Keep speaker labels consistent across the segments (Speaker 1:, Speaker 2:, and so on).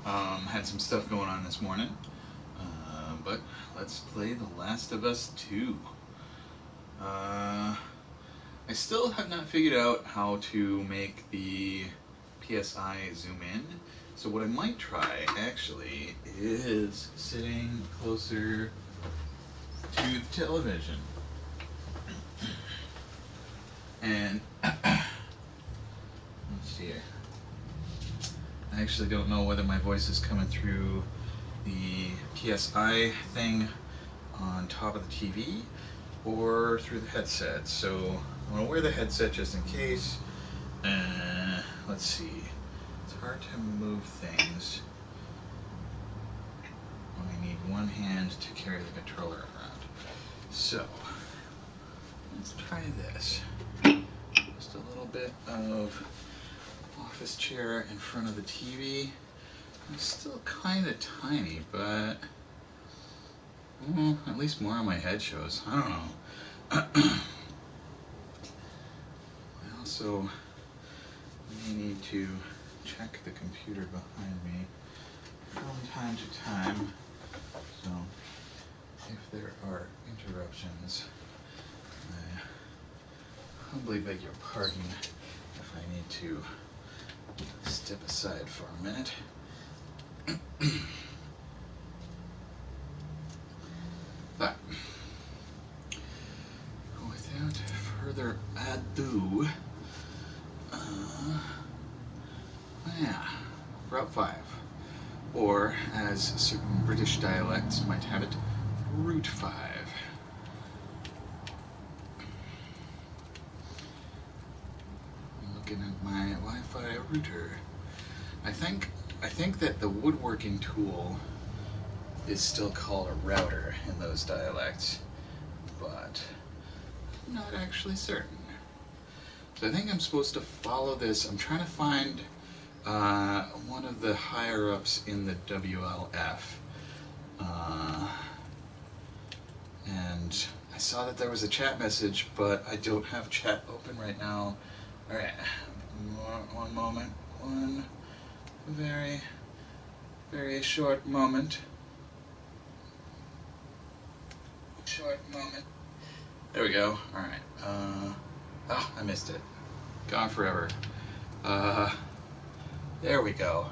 Speaker 1: Had some stuff going on this morning, but let's play The Last of Us 2. I still have not figured out how to make the PSI zoom in, so what I might try actually is sitting closer to the television. And let's see here. I actually don't know whether my voice is coming through the PSI thing on top of the TV or through the headset. So I'm going to wear the headset just in case. Let's see. It's hard to move things when I need one hand to carry the controller around. So let's try this. Just a little bit of office chair in front of the TV. It's still kind of tiny, but at least more on my head shows. I don't know. I also may need to check the computer behind me from time to time. So if there are interruptions, I humbly beg your pardon if I need to step aside for a minute. But without further ado, yeah, Route 5, or as certain British dialects might have it, Route 5. I'm looking at my Wi-Fi router. I think that the woodworking tool is still called a router in those dialects, but I'm not actually certain. So I think I'm supposed to follow this. I'm trying to find one of the higher-ups in the WLF. And I saw that there was a chat message, but I don't have chat open right now. Alright, one moment. One very, very short moment. There we go. Alright. I missed it. Gone forever. There we go.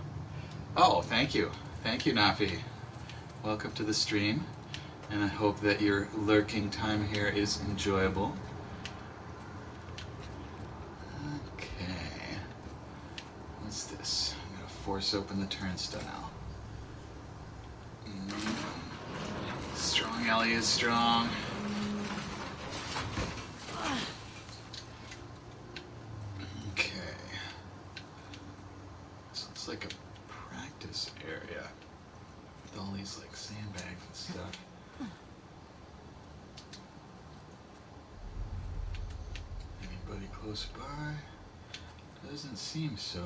Speaker 1: Oh, thank you. Thank you, Nafi. Welcome to the stream, and I hope that your lurking time here is enjoyable. Okay. What's this? I'm going to force open the turnstile. Strong Alli is strong. Okay. This looks like a practice area with all these like sandbags and stuff. Anybody close by? Doesn't seem so.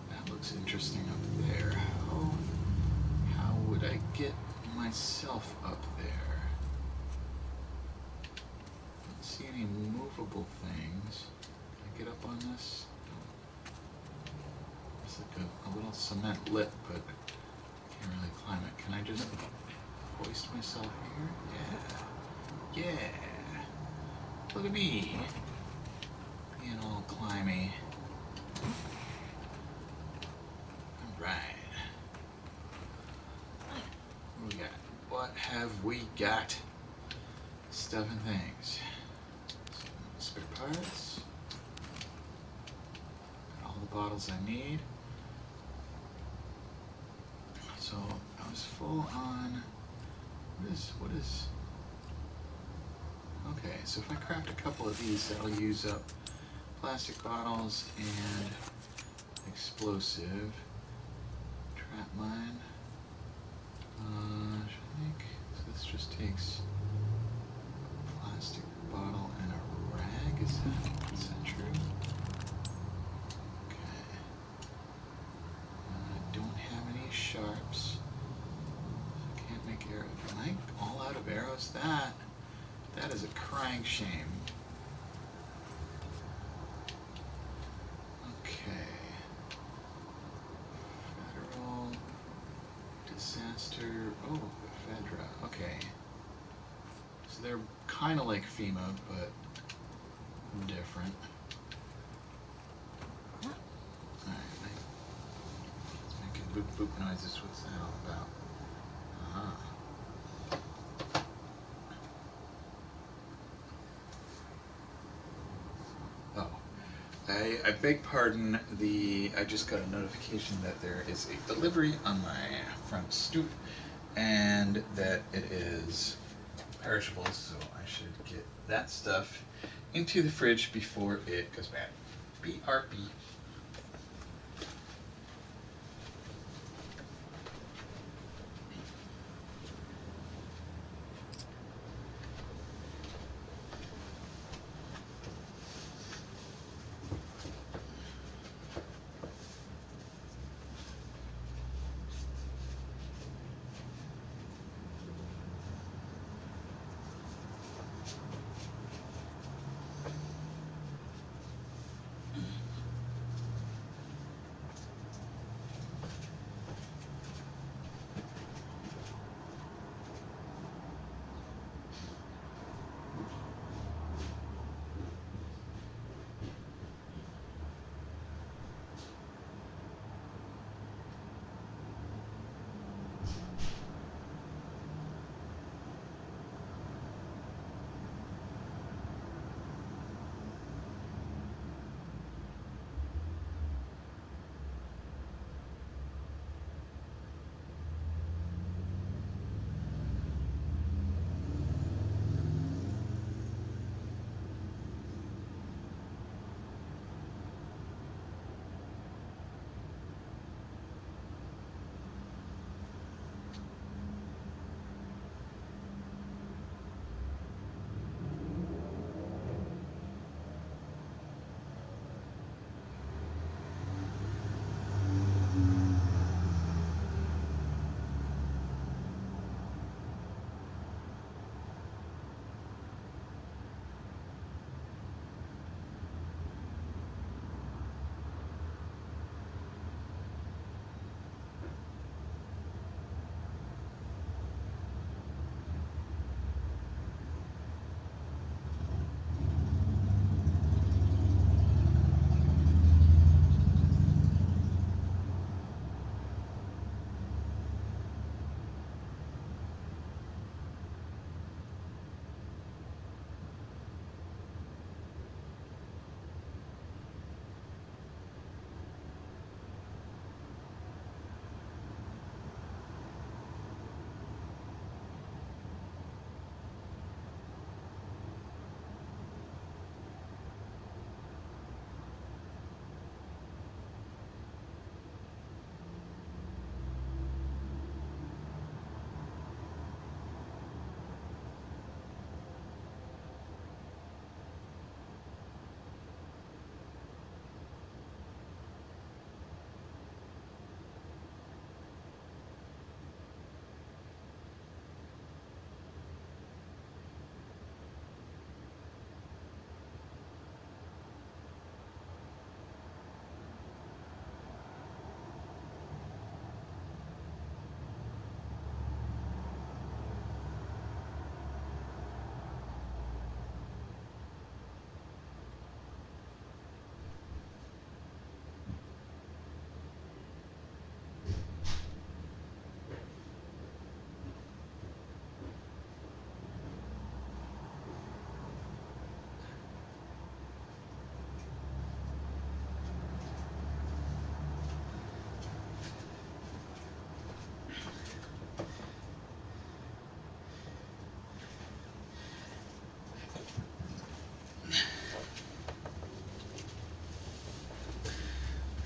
Speaker 1: That looks interesting up there. How would I get myself up there? Don't see any movable things. Can I get up on this? It's like a little cement lip, but I can't really climb it. Can I just hoist myself here? Yeah. Look at me. Being all climby. Alright. What do we got? What have we got? Stuff and things. Spare parts. Got all the bottles I need. So I was full on. What is? Okay, so if I craft a couple of these, that'll use up plastic bottles and explosive. Trap mine. Should I make? So this just takes a plastic bottle and a rag. Is that true? Okay. I don't have any sharps. I can't make arrows. Am I all out of arrows? That is a crying shame. Okay. Federal disaster. Oh, Fedra. Okay. So they're kind of like FEMA, but different. Alright, it's making boop boop noises. What's that all about? Oh, I beg pardon. I just got a notification that there is a delivery on my front stoop, and that it is perishable. So I should get that stuff into the fridge before it goes bad. BRB.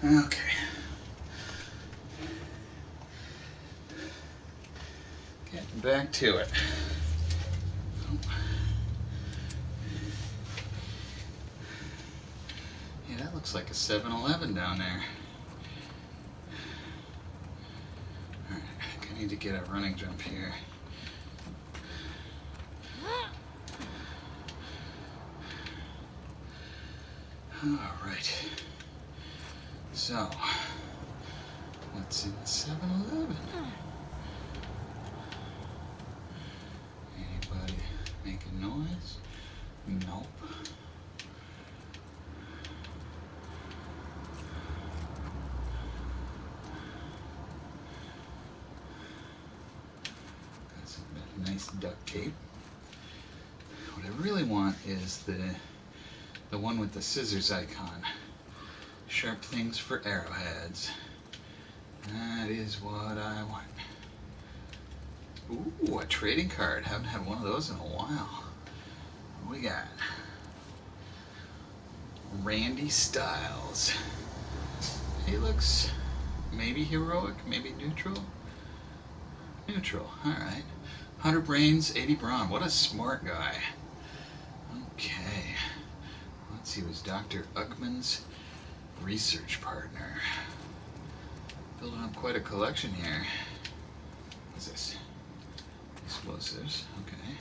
Speaker 1: Okay. Getting back to it. Yeah, that looks like a 7-Eleven down there. Alright, I think I need to get a running jump here. Alright. So, what's in 7-Eleven? Anybody making noise? Nope. Got some nice duct tape. What I really want is the one with the scissors icon. Sharp things for arrowheads. That is what I want. Ooh, a trading card. Haven't had one of those in a while. What we got? Randy Styles. He looks maybe heroic, maybe neutral. Neutral, alright. 100 brains, 80 brawn. What a smart guy. Okay. Let's see, was Dr. Uckman's research partner. Building up quite a collection here. What's this? Explosives, okay.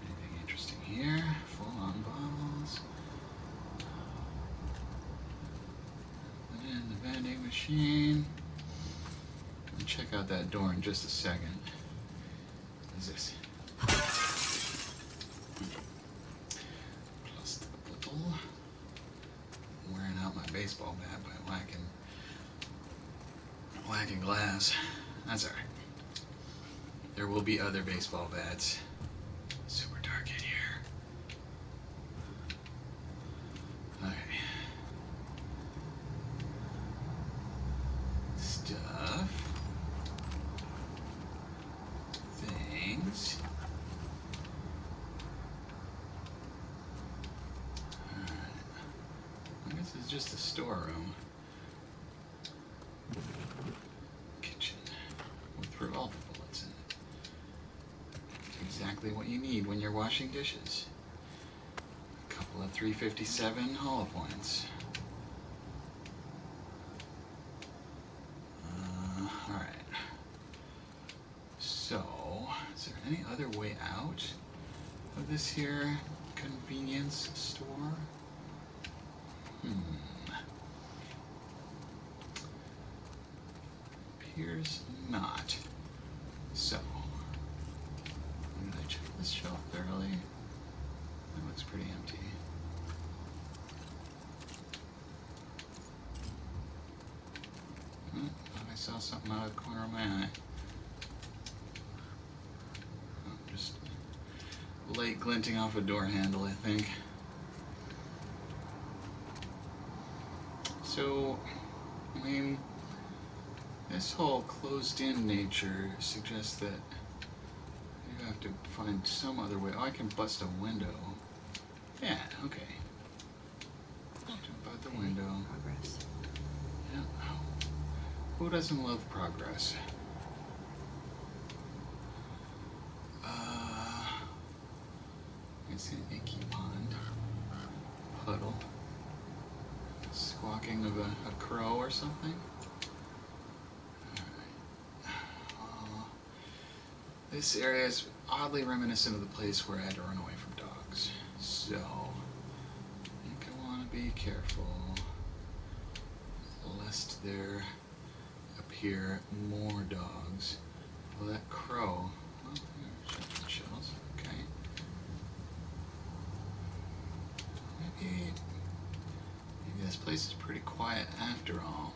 Speaker 1: Anything interesting here? Full-on bottles. And in the vending machine. Gonna check out that door in just a second. What's this? Plus the bottle. Wearing out my baseball bat by whacking glass. That's alright. There will be other baseball bats. Super dark in here. Okay. Stuff. Things. Alright. I guess it's just a storeroom. Kitchen. With revolver bullets in it. Exactly what you need when you're washing dishes. A couple of 357 hollow points. Alright. So, is there any other way out of this here convenience store? Appears not. So, did I check this shelf thoroughly? That looks pretty empty. Thought I saw something out of the corner of my eye. Oh, just light glinting off a door handle, I think. So, I mean, this whole closed-in nature suggests that you have to find some other way. Oh, I can bust a window. Yeah, okay. Jump out the window.
Speaker 2: Progress.
Speaker 1: Yeah. Who doesn't love progress? It's an icky pond. Puddle. Squawking of a crow or something? This area is oddly reminiscent of the place where I had to run away from dogs. So, I think I want to be careful lest there appear more dogs. Well, that crow. Oh, shotgun shells. Okay. Maybe this place is pretty quiet after all.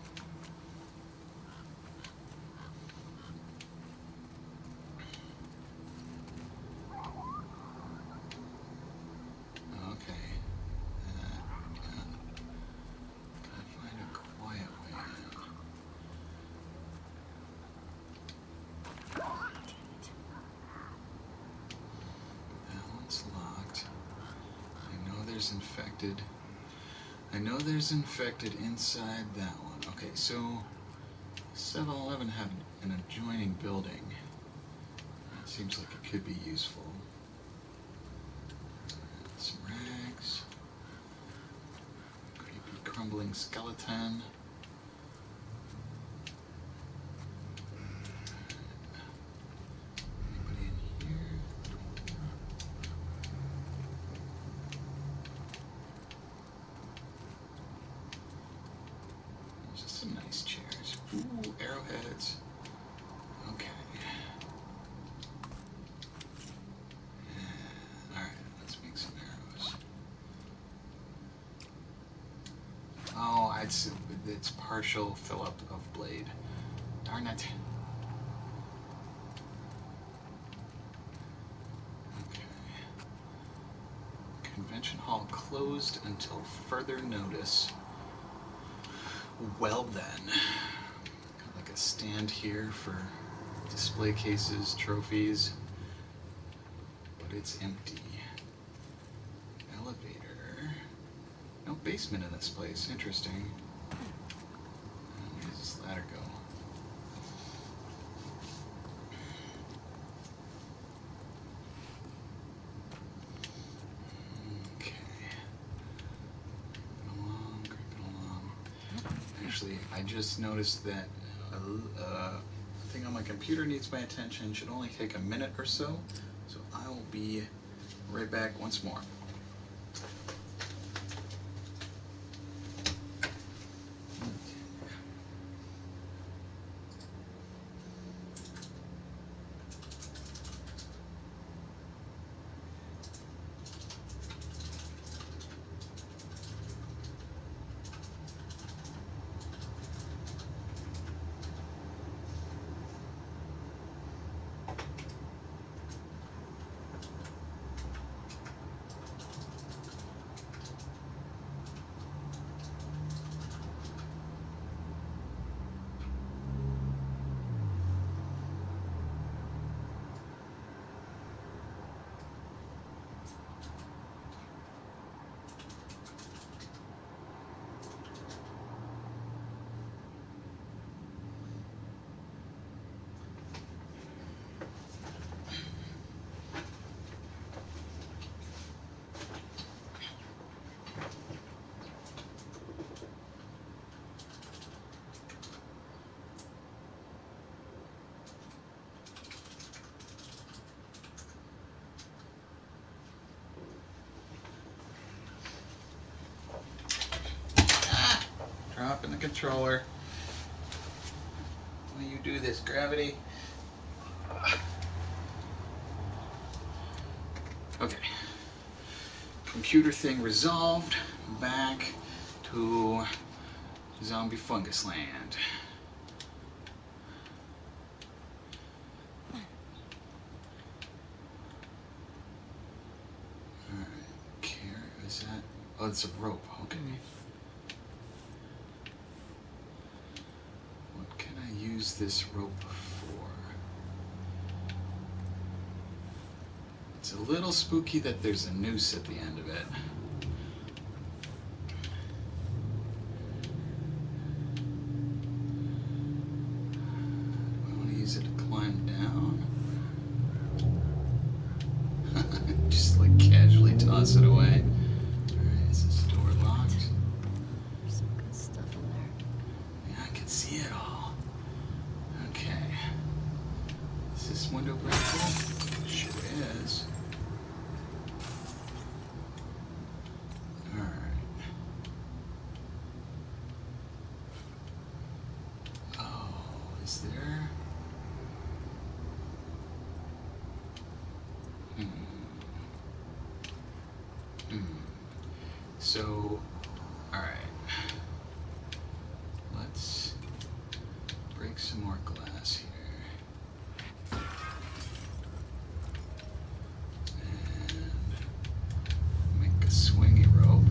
Speaker 1: Infected. I know there's infected inside that one. Okay, so 7-Eleven had an adjoining building. It seems like it could be useful. Some rags. Creepy crumbling skeleton. Anybody in here? Ooh, arrowheads. Okay. Alright, let's make some arrows. Oh, it's partial fill up of blade. Darn it. Okay. Convention hall closed until further notice. Well then. Got like a stand here for display cases, trophies. But it's empty. Elevator. No basement in this place. Interesting. Where does this ladder go? Okay. Creeping along. Actually, I just noticed that a thing on my computer needs my attention. Should only take a minute or so. So I will be right back once more. Dropping the controller. Why you do this, gravity? Okay. Computer thing resolved. Back to zombie fungus land. Alright. Care, is that? Oh, it's a rope. Okay. What can I use this rope for? It's a little spooky that there's a noose at the end of it. I want to use it to climb down. Just like casually toss it away. Alright, is this door locked?
Speaker 2: There's some good stuff in there.
Speaker 1: Yeah, I can see it all. Okay. Is this window breakable? Sure is. Alright. Oh, is there? So, alright. Let's break some more glass here. And make a swingy rope.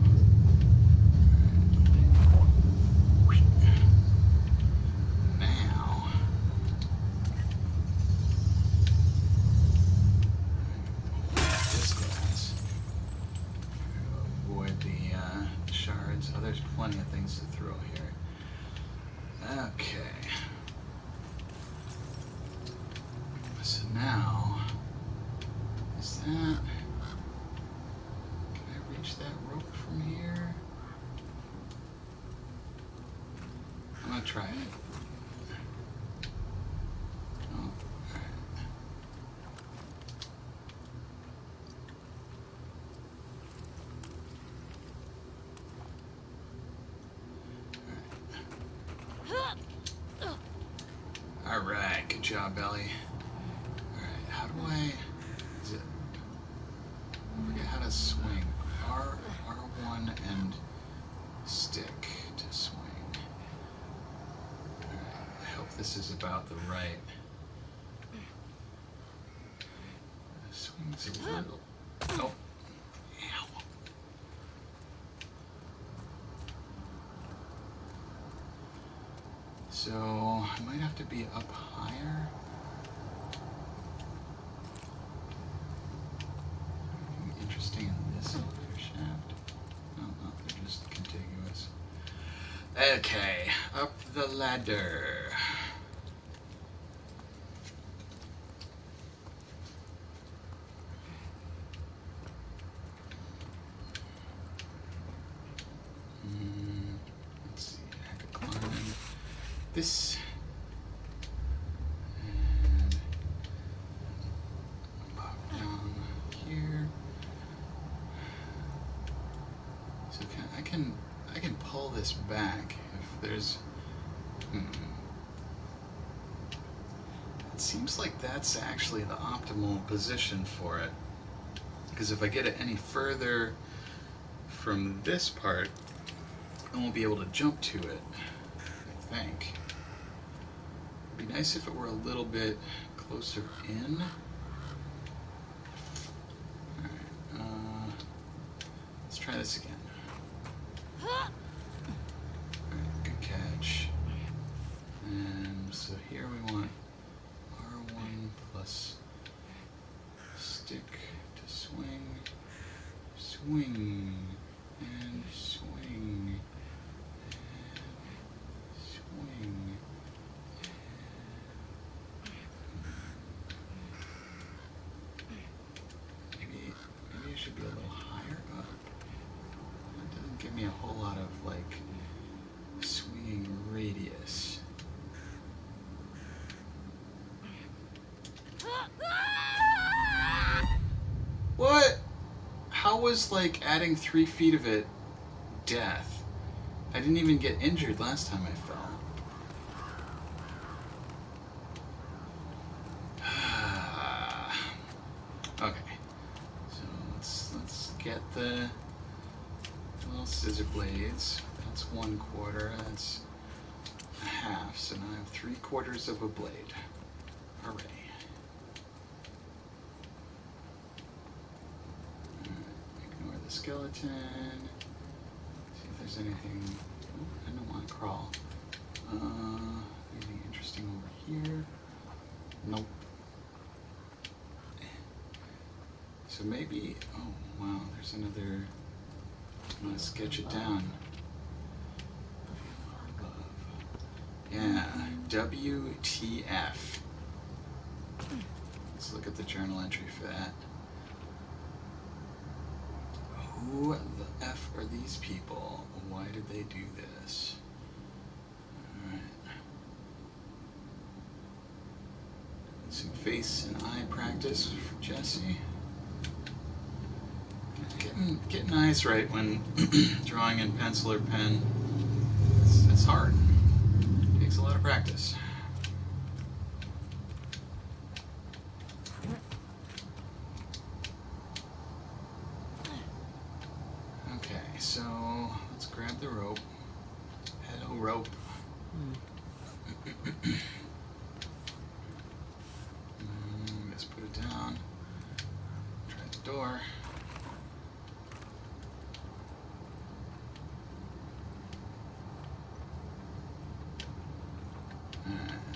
Speaker 1: Now, this glass. Avoid the shards. Oh, there's plenty of things to throw here. Okay. So now, is that... Can I reach that rope from here? I'm gonna try it. Oh, alright. job, Alli. Alright, how do I... Is it... I forget how to swing. R1 and stick to swing. Alright, I hope this is about the right... Swing's a little... Oh. Ow. So, I might have to be up higher. Anything interesting in this elevator shaft? No, they're just contiguous. Okay, up the ladder. Let's see, I have to climb this. And pop down here. So I can pull this back if there's. It seems like that's actually the optimal position for it, because if I get it any further from this part, I won't be able to jump to it, I think. It'd be nice if it were a little bit closer in. Alright, let's try this again. Alright, good catch. And so here we want R1 plus stick to swing, swing, and swing. Maybe it should be a little higher up. It doesn't give me a whole lot of like swinging radius. What? How was like adding 3 feet of it death? I didn't even get injured last time I fell. Okay, so let's get the little scissor blades. That's 1/4. That's a half. So now I have 3/4 of a blade. Hooray! Ignore the skeleton. See if there's anything. Ooh, I don't want to crawl. Anything interesting over here? Nope. So maybe, oh wow, there's another, I'm gonna sketch it down. Yeah, WTF. Let's look at the journal entry for that. Who the F are these people? Why did they do this? Alright. Some face and eye practice for Jesse. Getting eyes right when drawing in pencil or pen, it's hard. It takes a lot of practice. Okay, so let's grab the rope. Hello, rope. Let's put it down. Try the door.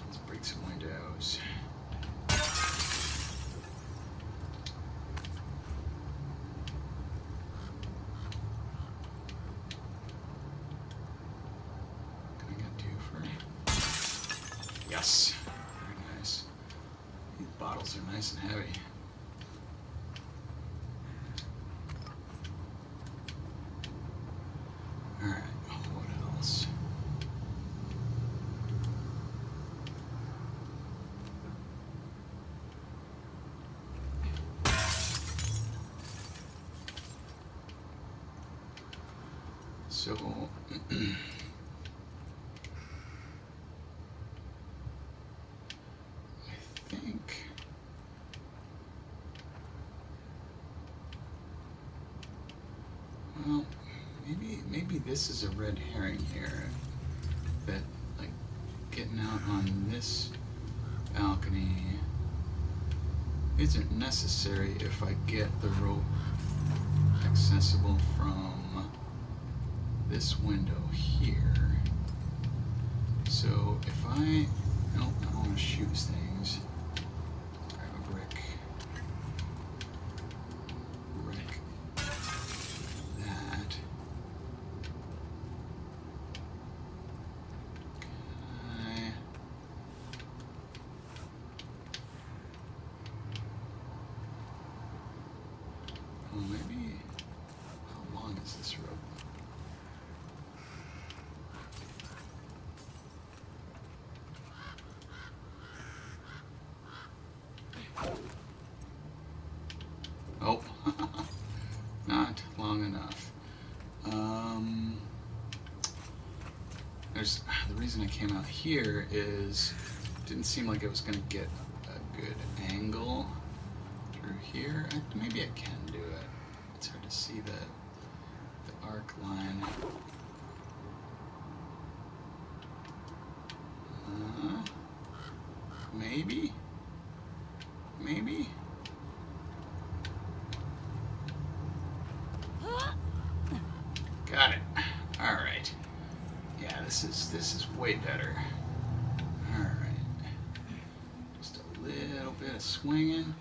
Speaker 1: Let's break some windows. Can I get 2 for? Yes. Very nice. These bottles are nice and heavy. Alright, what else? So, I Well, maybe this is a red herring here. That, like, getting out on this balcony isn't necessary if I get the rope accessible from this window here. So if I... Nope, I don't want to shoot things. Grab a brick. Brick. That. Okay. Well, maybe... How long is this rope? Oh, not long enough. There's the reason I came out here is it didn't seem like I was going to get a good angle through here. Maybe I can do it. It's hard to see the arc line. Maybe. Got it. All right. Yeah, this is way better. All right. Just a little bit of swinging.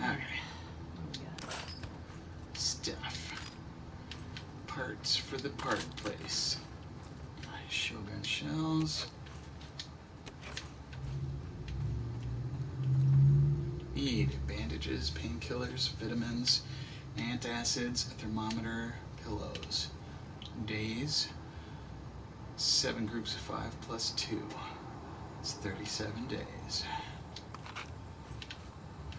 Speaker 1: Okay. Stuff. Parts for the part place. Shogun shells. Need bandages, painkillers, vitamins, antacids, a thermometer, pillows. Days. 7 groups of 5 plus 2. It's 37 days.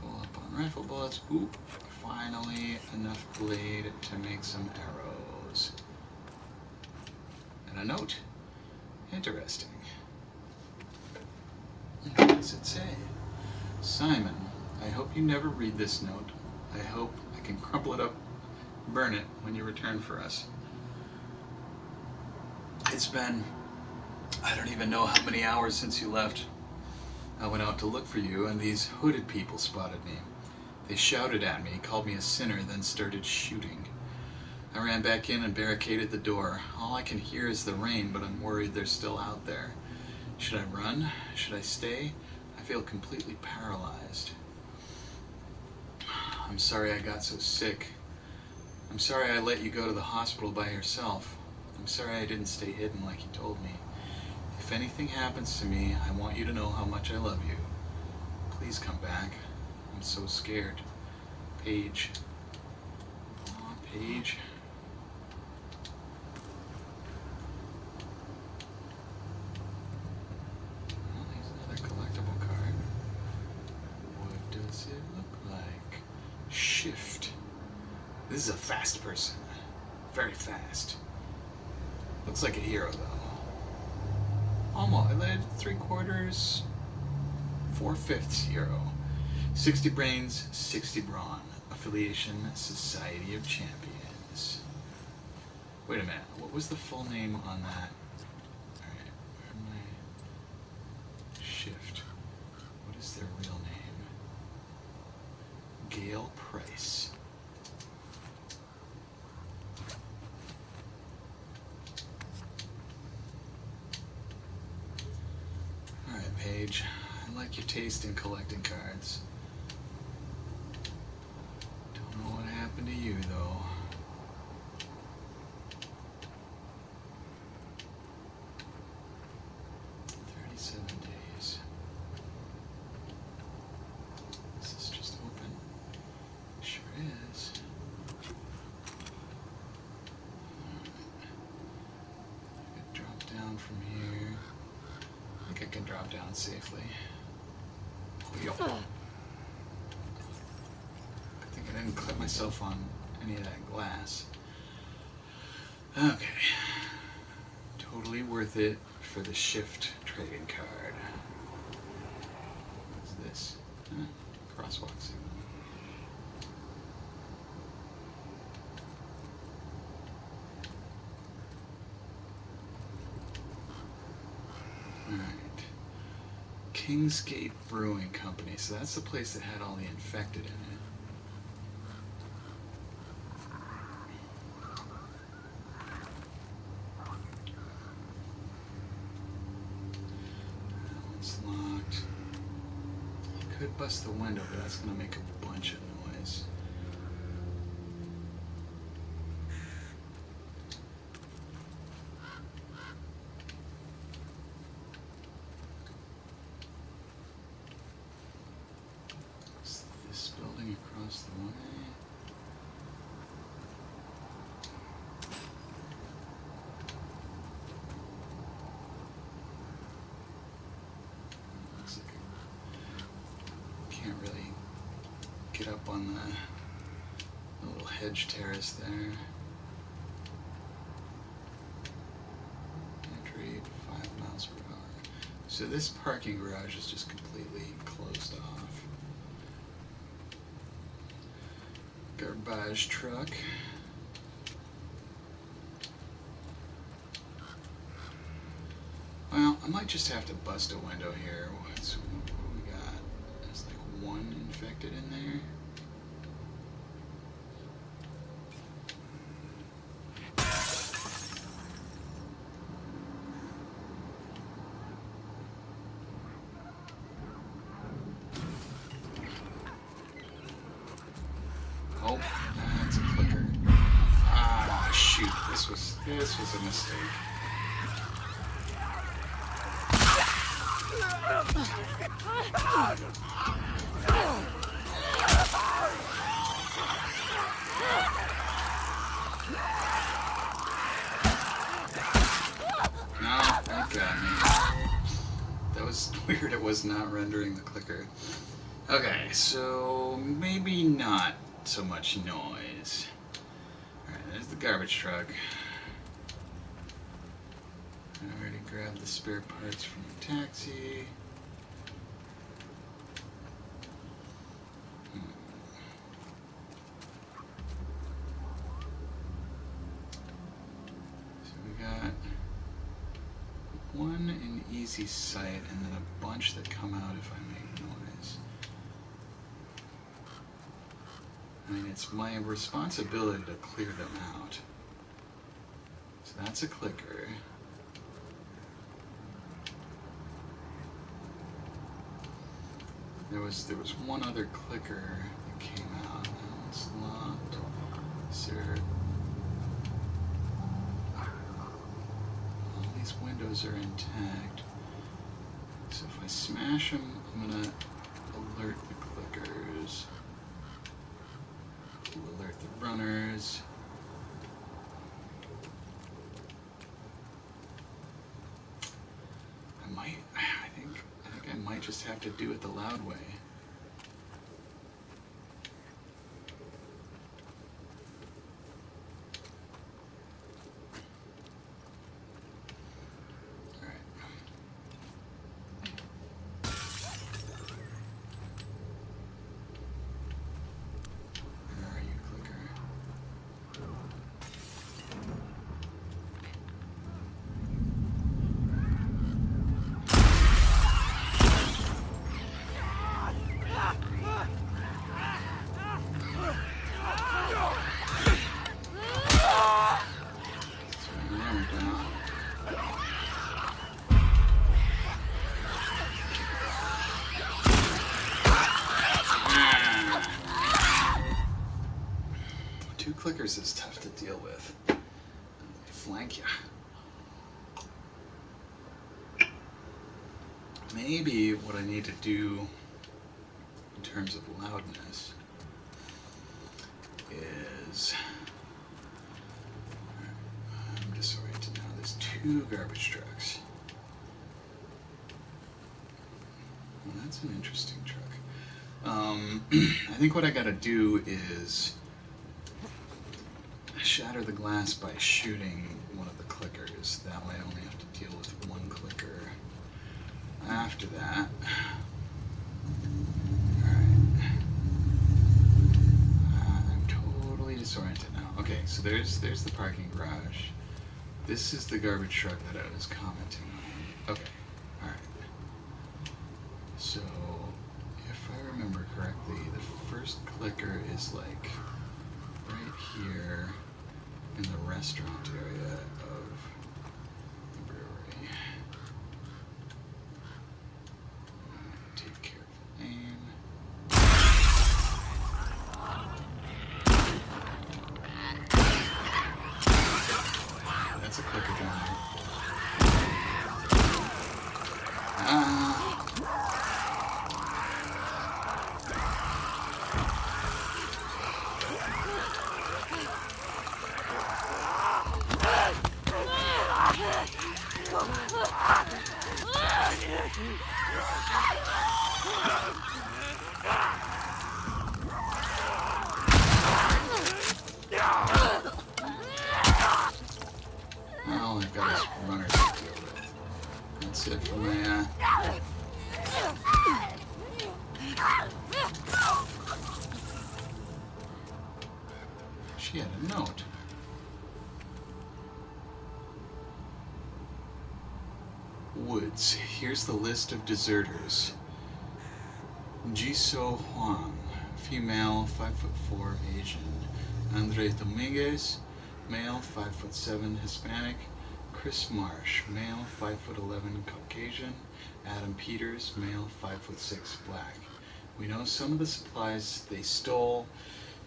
Speaker 1: Pull up on rifle bullets. Oop. Finally enough blade to make some arrows. And a note. Interesting. What does it say? Simon, I hope you never read this note. I hope I can crumple it up, burn it when you return for us. It's been, I don't even know how many hours since you left. I went out to look for you, and these hooded people spotted me. They shouted at me, called me a sinner, then started shooting. I ran back in and barricaded the door. All I can hear is the rain, but I'm worried they're still out there. Should I run? Should I stay? I feel completely paralyzed. I'm sorry I got so sick. I'm sorry I let you go to the hospital by yourself. I'm sorry I didn't stay hidden like you told me. If anything happens to me, I want you to know how much I love you. Please come back. I'm so scared. Paige. Aw, Paige. Well, here's another collectible card. What does it look like? Shift. This is a fast person. Very fast. Looks like a hero, though. Almost. 3/4, 4/5 hero. 60 brains, 60 brawn. Affiliation, Society of Champions. Wait a minute. What was the full name on that? Alright, where am I? Shift. What is their real name? Gail Price. Alright, Paige. I like your taste in collecting cards. Don't know what happened to you, though. From here, I think I can drop down safely. Yo. Good thing I didn't clip myself on any of that glass. Okay. Totally worth it for the shift trading card. What's this? Crosswalk signal. Kingsgate Brewing Company. So that's the place that had all the infected in it. That one's locked. You could bust the window, but that's going to make a bunch of noise. This building across the way. Looks like I can't really get up on the little hedge terrace there. Entry 5 miles per hour. So this parking garage is just completely closed off. Garbage truck. Well, I might just have to bust a window here. What do we got? There's like one infected in there. Oh, that's a clicker. Ah, shoot. This was a mistake. No, that got me. That was weird. It was not rendering the clicker. Okay, so maybe not so much noise. Alright, there's the garbage truck. I already grabbed the spare parts from the taxi. So we got one in easy sight and then a bunch that come out if I make noise. I mean, it's my responsibility to clear them out. So that's a clicker. There was one other clicker that came out. That one's locked. Sir. All these windows are intact. So if I smash them, I'm gonna alert the clickers. Alert the runners. I think I might just have to do it the loud way. Two clickers is tough to deal with. They flank you. Maybe what I need to do in terms of loudness is... I'm disoriented now. There's two garbage trucks. Well, that's an interesting truck. I think what I gotta do is shatter the glass by shooting one of the clickers. That way I only have to deal with one clicker. After that, alright, I'm totally disoriented now. Okay, so there's the parking garage. This is the garbage truck that I was commenting on. Okay, alright. first clicker is like right here in the restaurant area of the brewery. Take careful aim. That's a clicker down there. Well, I've got his runner to deal with. That's it for my, She had a note. Woods. Here's the list of deserters. Jisoo Huang, female, 5'4", Asian. Andre Dominguez, male, 5'7", Hispanic. Chris Marsh, male, 5'11", Caucasian. Adam Peters, male, 5'6", black. We know some of the supplies they stole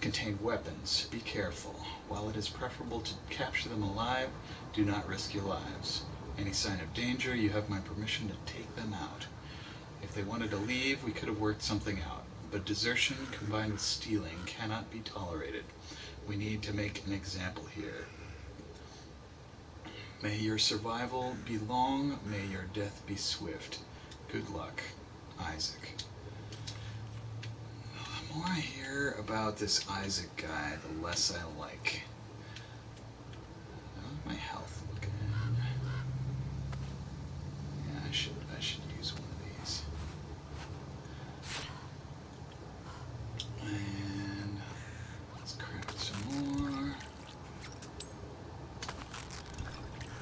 Speaker 1: contained weapons. Be careful. While it is preferable to capture them alive, do not risk your lives. Any sign of danger, you have my permission to take them out. If they wanted to leave, we could have worked something out. But desertion combined with stealing cannot be tolerated. We need to make an example here. May your survival be long, may your death be swift. Good luck, Isaac. The more I hear about this Isaac guy, the less I like. How's my health looking? Yeah, I should use one of these. And let's craft some more.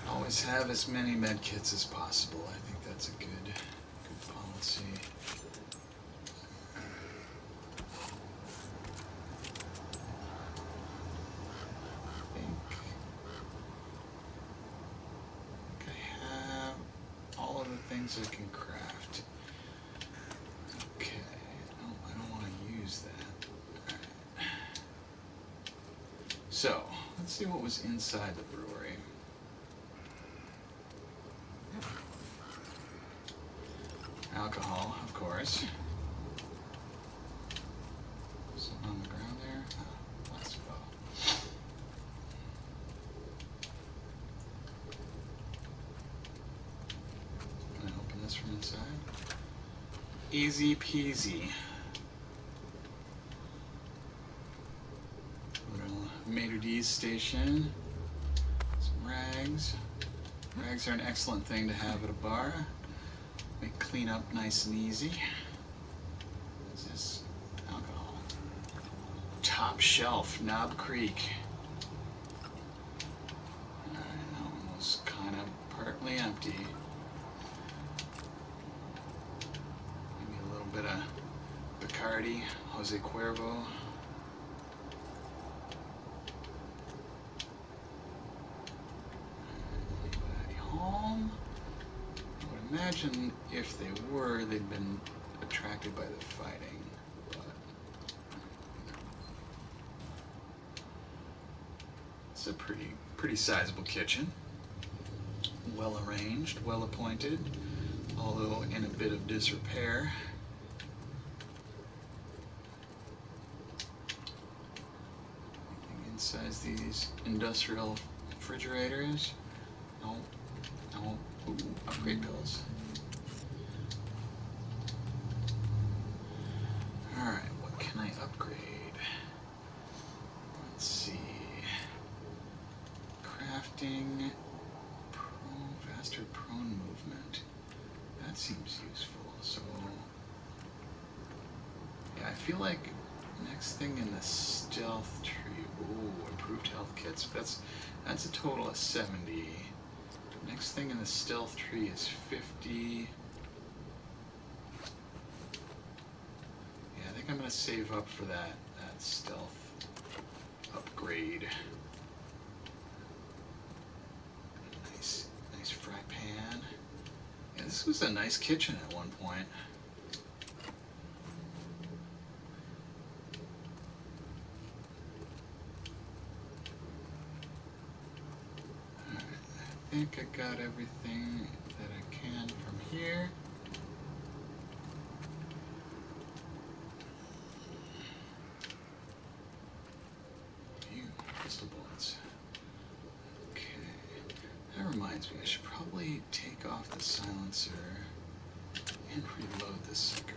Speaker 1: Always have as many med kits as possible. I think that's a good policy. I have all of the things I can craft. Okay, no, I don't want to use that. All right. So, let's see what was inside the brewery. Alcohol, of course. Something on the ground there? Oh, last bottle. Can I open this from inside? Easy peasy. Little Maitre D's station. Some rags. Rags are an excellent thing to have at a bar. Make clean up nice and easy. What's this? Alcohol. Top shelf, Knob Creek. Alright, that one was kind of partly empty. Maybe a little bit of Bacardi, Jose Cuervo. Anybody home? I would imagine if they were, they'd been attracted by the fighting. But it's a pretty sizable kitchen. Well arranged, well appointed, although in a bit of disrepair. Inside these industrial refrigerators. No. Ooh, upgrade pills. Alright, what can I upgrade? Let's see. Crafting. Faster prone movement. That seems useful. So, yeah, I feel like next thing in the stealth tree. Ooh, improved health kits. That's a total of 70. Next thing in the stealth tree is 50. Yeah, I think think I'm gonna save up for that stealth upgrade. Nice fry pan. Yeah, this was a nice kitchen at one point. Alright, I think I got everything that I can from here. Pistol bullets. Okay. That reminds me, I should probably take off the silencer and reload this sucker.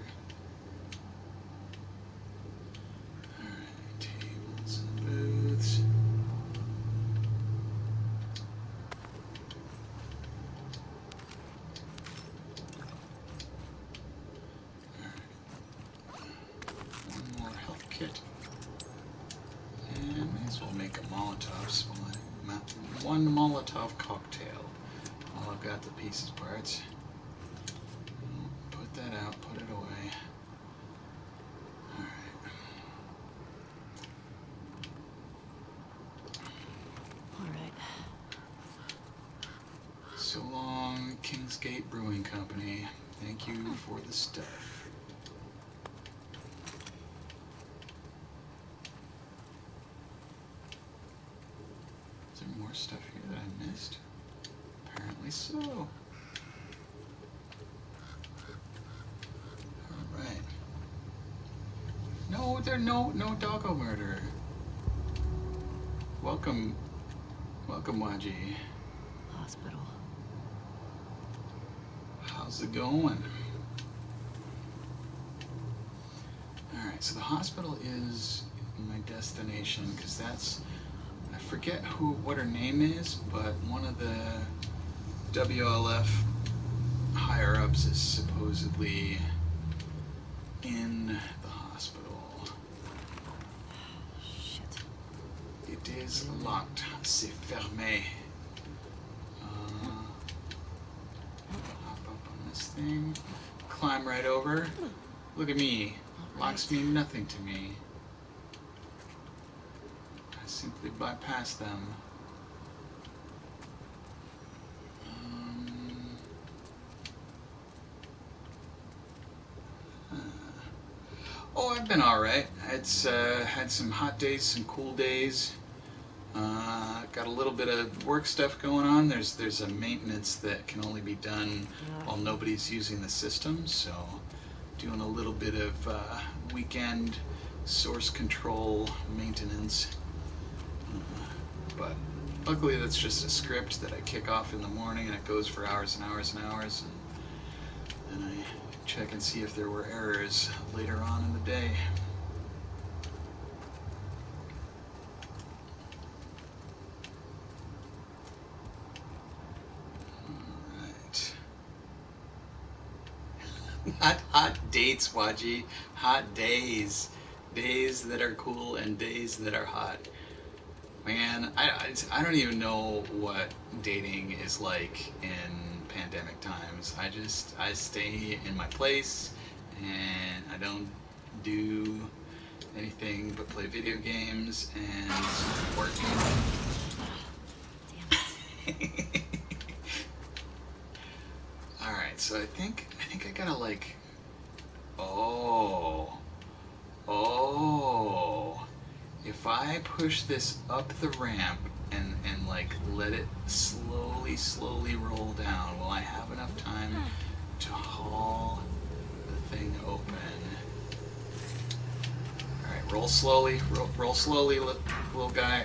Speaker 1: Alright, tables and booths. Alright. One more health kit. And may as well make a Molotov spawn. One Molotov cocktail. While I've got the pieces parts. Put that out, put it away.
Speaker 2: Alright.
Speaker 1: So long, Kingsgate Brewing Company. Thank you for the stuff. Is there more stuff here that I missed? Apparently so. Alright. No, no doggo murder. Welcome, Waji.
Speaker 2: Hospital.
Speaker 1: How's it going? Alright, so the hospital is my destination, because that's, I forget what her name is, but one of the WLF higher-ups is supposedly in the hospital.
Speaker 2: Shit.
Speaker 1: It is locked. C'est fermé. Hop up on this thing. Climb right over. Look at me. Locks mean nothing to me. I simply bypass them. Oh, I've been alright. It's had some hot days, some cool days. Got a little bit of work stuff going on. There's a maintenance that can only be done while nobody's using the system, so doing a little bit of weekend source control maintenance. But luckily that's just a script that I kick off in the morning and it goes for hours and hours and hours, and I check and see if there were errors later on in the day. Not hot dates, Waji. Hot days. Days that are cool and days that are hot. Man, I don't even know what dating is like in pandemic times. I stay in my place and I don't do anything but play video games and work. Alright, so I think I gotta like, oh, if I push this up the ramp and like let it slowly roll down, will I have enough time to haul the thing open? Alright, roll slowly, roll slowly, little guy.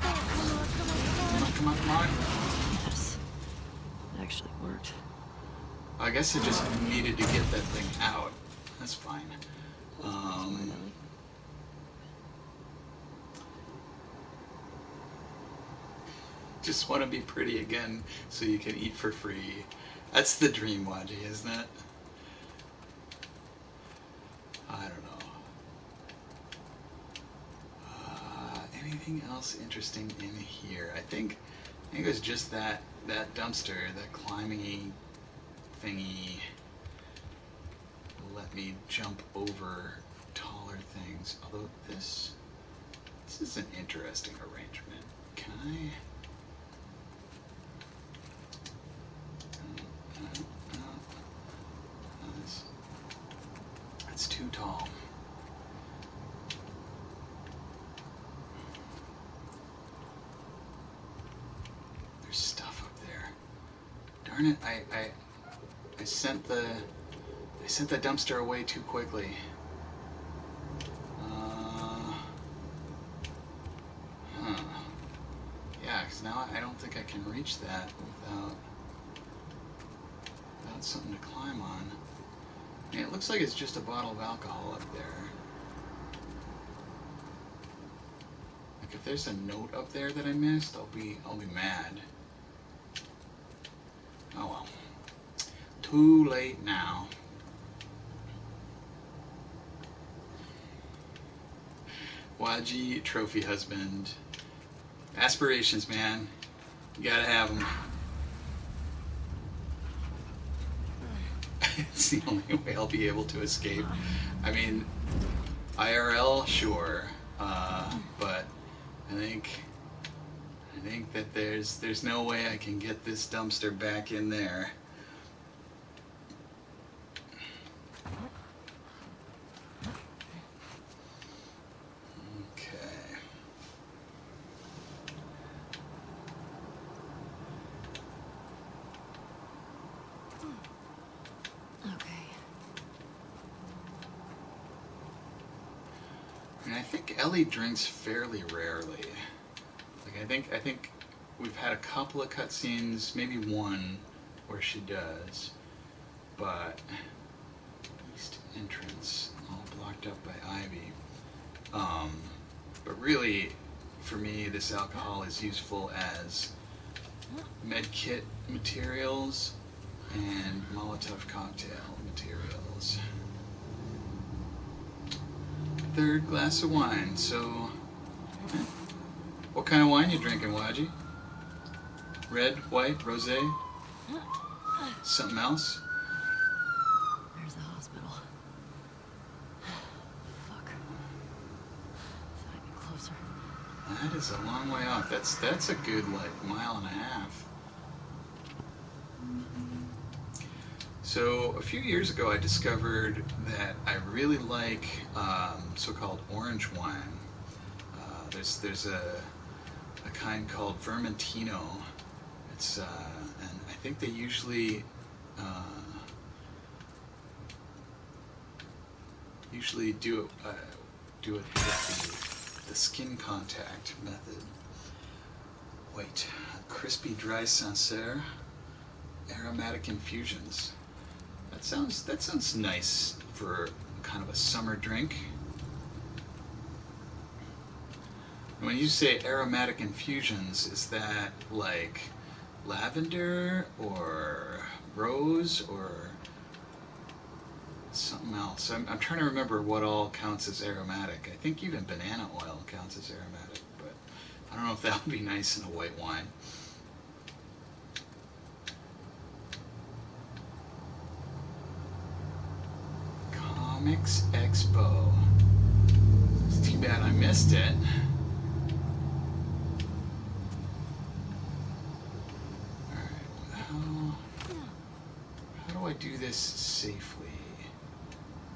Speaker 1: Come on.
Speaker 2: Yes. It actually worked.
Speaker 1: I guess I just needed to get that thing out. That's fine. Just want to be pretty again so you can eat for free. That's the dream, Waji, isn't it? I don't know. Anything else interesting in here? I think it was just that dumpster, that climbing thingy let me jump over things. Although this is an interesting arrangement. Can I? That's too tall. There's stuff up there. Darn it! I sent the dumpster away too quickly. Yeah, because now I don't think I can reach that without something to climb on. I mean, it looks like it's just a bottle of alcohol up there. Like if there's a note up there that I missed, I'll be mad. Oh well. Too late now. Waji, trophy husband. Aspirations, man. You gotta have them. It's the only way I'll be able to escape. I mean, IRL, sure, but I think that there's no way I can get this dumpster back in there. I think Ellie drinks fairly rarely. Like I think we've had a couple of cutscenes, maybe one, where she does, but east entrance all blocked up by ivy. But really, for me, this alcohol is useful as med kit materials and Molotov cocktail materials. Third glass of wine. So, what kind of wine you drinking, Waji? Red, white, rosé? Something else?
Speaker 2: There's the hospital. Fuck. Thought I'd be closer.
Speaker 1: That is a long way off. That's a good like mile and a half. So a few years ago, I discovered that I really like so-called orange wine. There's a kind called Vermentino. It's and I think they usually do it with the skin contact method. Wait, crispy dry Sancerre, aromatic infusions. That sounds nice for kind of a summer drink. And when you say aromatic infusions, is that like lavender or rose or something else? I'm trying to remember what all counts as aromatic. I think even banana oil counts as aromatic, but I don't know if that would be nice in a white wine. Comics Expo. It's too bad I missed it. Alright, how do I do this safely?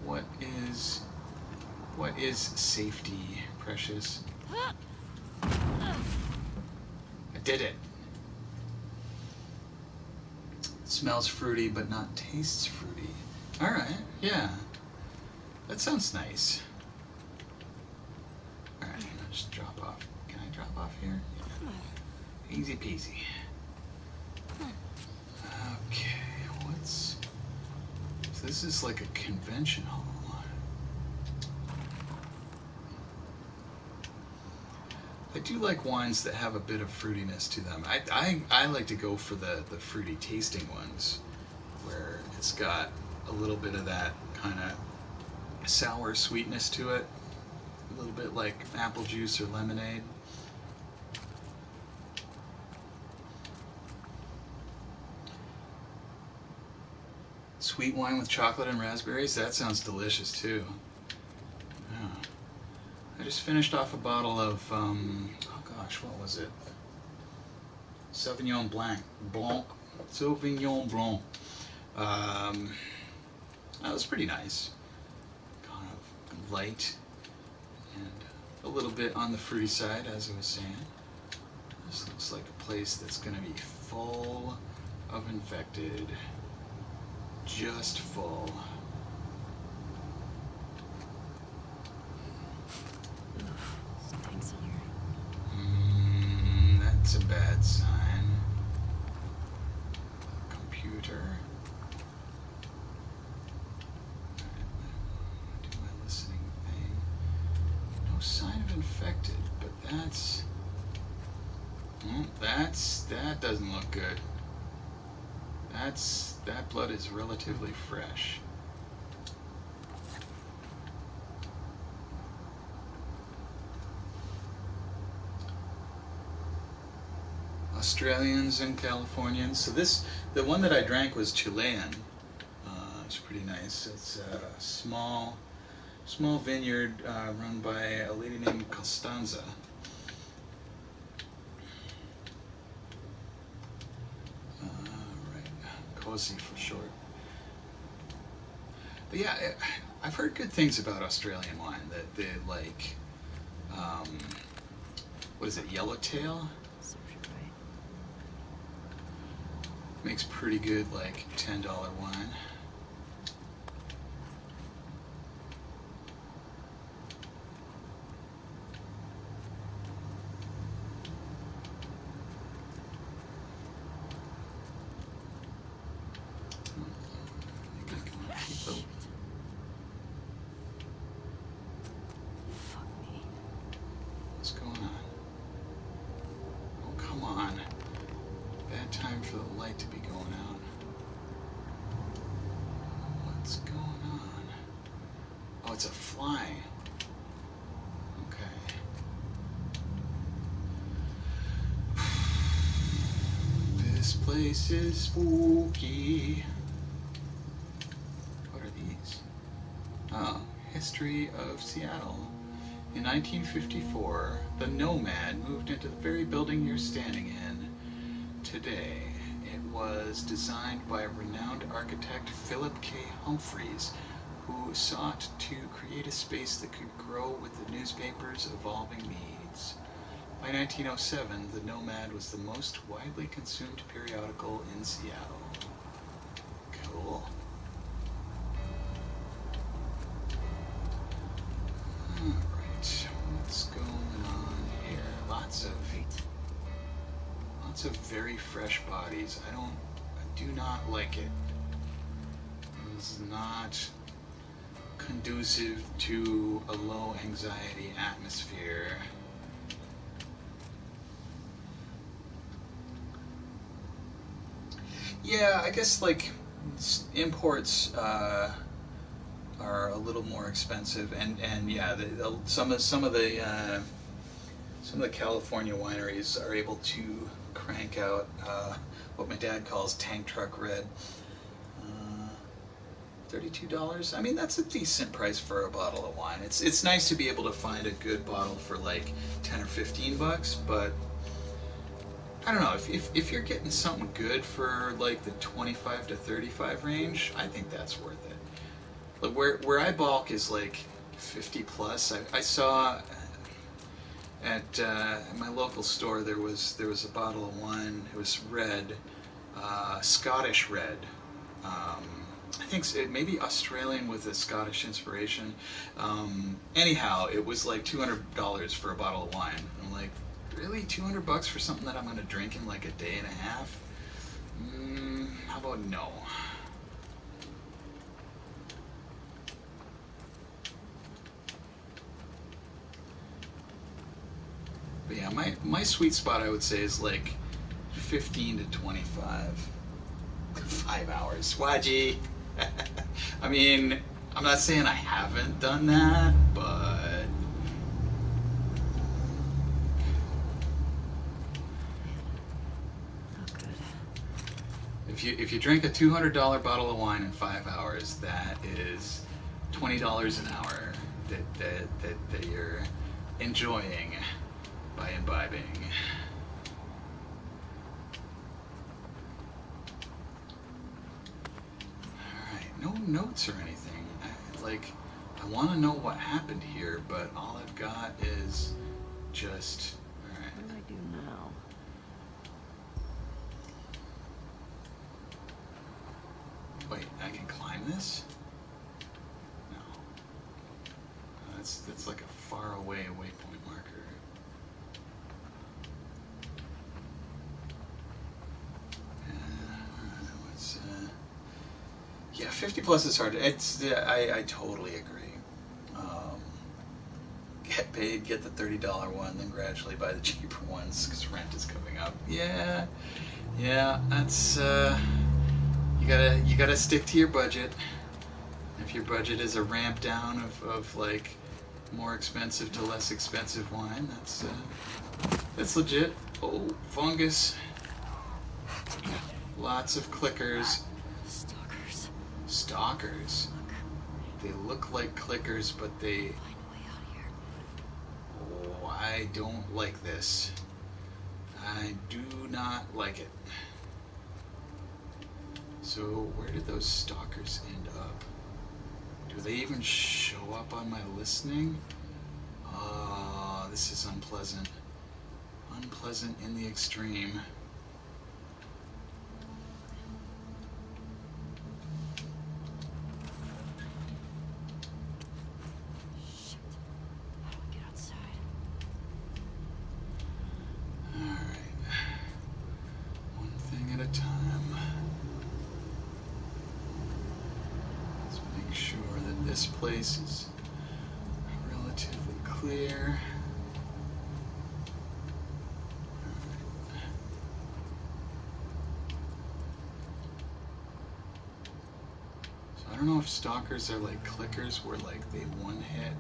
Speaker 1: What is safety, Precious? I did it. It smells fruity but not tastes fruity. Alright, yeah. That sounds nice. Alright, I'll just drop off. Can I drop off here? Yeah. Easy peasy. Okay, so this is like a convention hall. I do like wines that have a bit of fruitiness to them. I like to go for the fruity tasting ones, where it's got a little bit of that kind of sour sweetness to it, a little bit like apple juice or lemonade. Sweet wine with chocolate and raspberries, that sounds delicious too. Yeah.
Speaker 3: I just finished off a bottle of, oh gosh, what was it? Sauvignon Blanc. Sauvignon Blanc. That was pretty nice. Kind of light and a little bit on the fruity side, as I was saying. This looks like a place that's going to be full of infected. Just full.
Speaker 2: Stinks here.
Speaker 3: That's a bad sign. Computer. Alright, do my listening thing. No sign of infected, but that doesn't look good. That blood is relatively fresh. Australians and Californians. So the one that I drank was Chilean. It's pretty nice. It's a small vineyard run by a lady named Costanza. Right, Cosi for short. But yeah, I've heard good things about Australian wine. That they like, what is it, Yellowtail? Makes pretty good, like, $10 wine. What's going on? Oh, come on. Bad time for the light to be going out. What's going on? Oh, it's a fly. Okay. This place is spooky. What are these? Oh, history of Seattle. In 1954, the Nomad moved into the very building you're standing in today. It was designed by renowned architect Philip K. Humphreys, who sought to create a space that could grow with the newspaper's evolving needs. By 1907, the Nomad was the most widely consumed periodical in Seattle. Cool. Alright, what's going on here? Lots of very fresh bodies. I do not like it. This is not conducive to a low anxiety atmosphere. Yeah, I guess like imports are a little more expensive, and yeah, some of the California wineries are able to crank out what my dad calls tank truck red. $32. I mean, that's a decent price for a bottle of wine. It's nice to be able to find a good bottle for like 10 or 15 bucks, but I don't know, if you're getting something good for like the 25 to 35 range, I think that's worth it. Like where I bulk is like 50 plus. I saw at my local store there was a bottle of wine. It was red, Scottish red. I think maybe Australian with a Scottish inspiration. Anyhow, it was like $200 for a bottle of wine. I'm like, really, $200 for something that I'm going to drink in like a day and a half? How about no? But yeah, my sweet spot, I would say, is like 15 to 25. 5 hours. Swaji! I mean, I'm not saying I haven't done that, but
Speaker 2: Not good.
Speaker 3: if you drink a $200 bottle of wine in 5 hours, that is $20 an hour that you're enjoying by imbibing. Alright, no notes or anything. I want to know what happened here, but all I've got is just... Alright.
Speaker 2: What do I do now?
Speaker 3: Wait, I can climb this? No. That's like a far away waypoint marker. Yeah, 50 plus is hard. I totally agree. Get paid, get the $30 one, then gradually buy the cheaper ones because rent is coming up. Yeah, that's you gotta stick to your budget. If your budget is a ramp down of like more expensive to less expensive wine, that's legit. Oh, fungus. Lots of clickers.
Speaker 2: Stalkers.
Speaker 3: Stalkers. They look like clickers, but they...
Speaker 2: Find a way out of here.
Speaker 3: Oh, I don't like this. I do not like it. So, where did those stalkers end up? Do they even show up on my listening? Oh, this is unpleasant. Unpleasant in the extreme.
Speaker 2: Shit. How do we get outside?
Speaker 3: Alright. One thing at a time. Let's make sure that this place is relatively clear. I don't know if stalkers are like clickers where like they one hit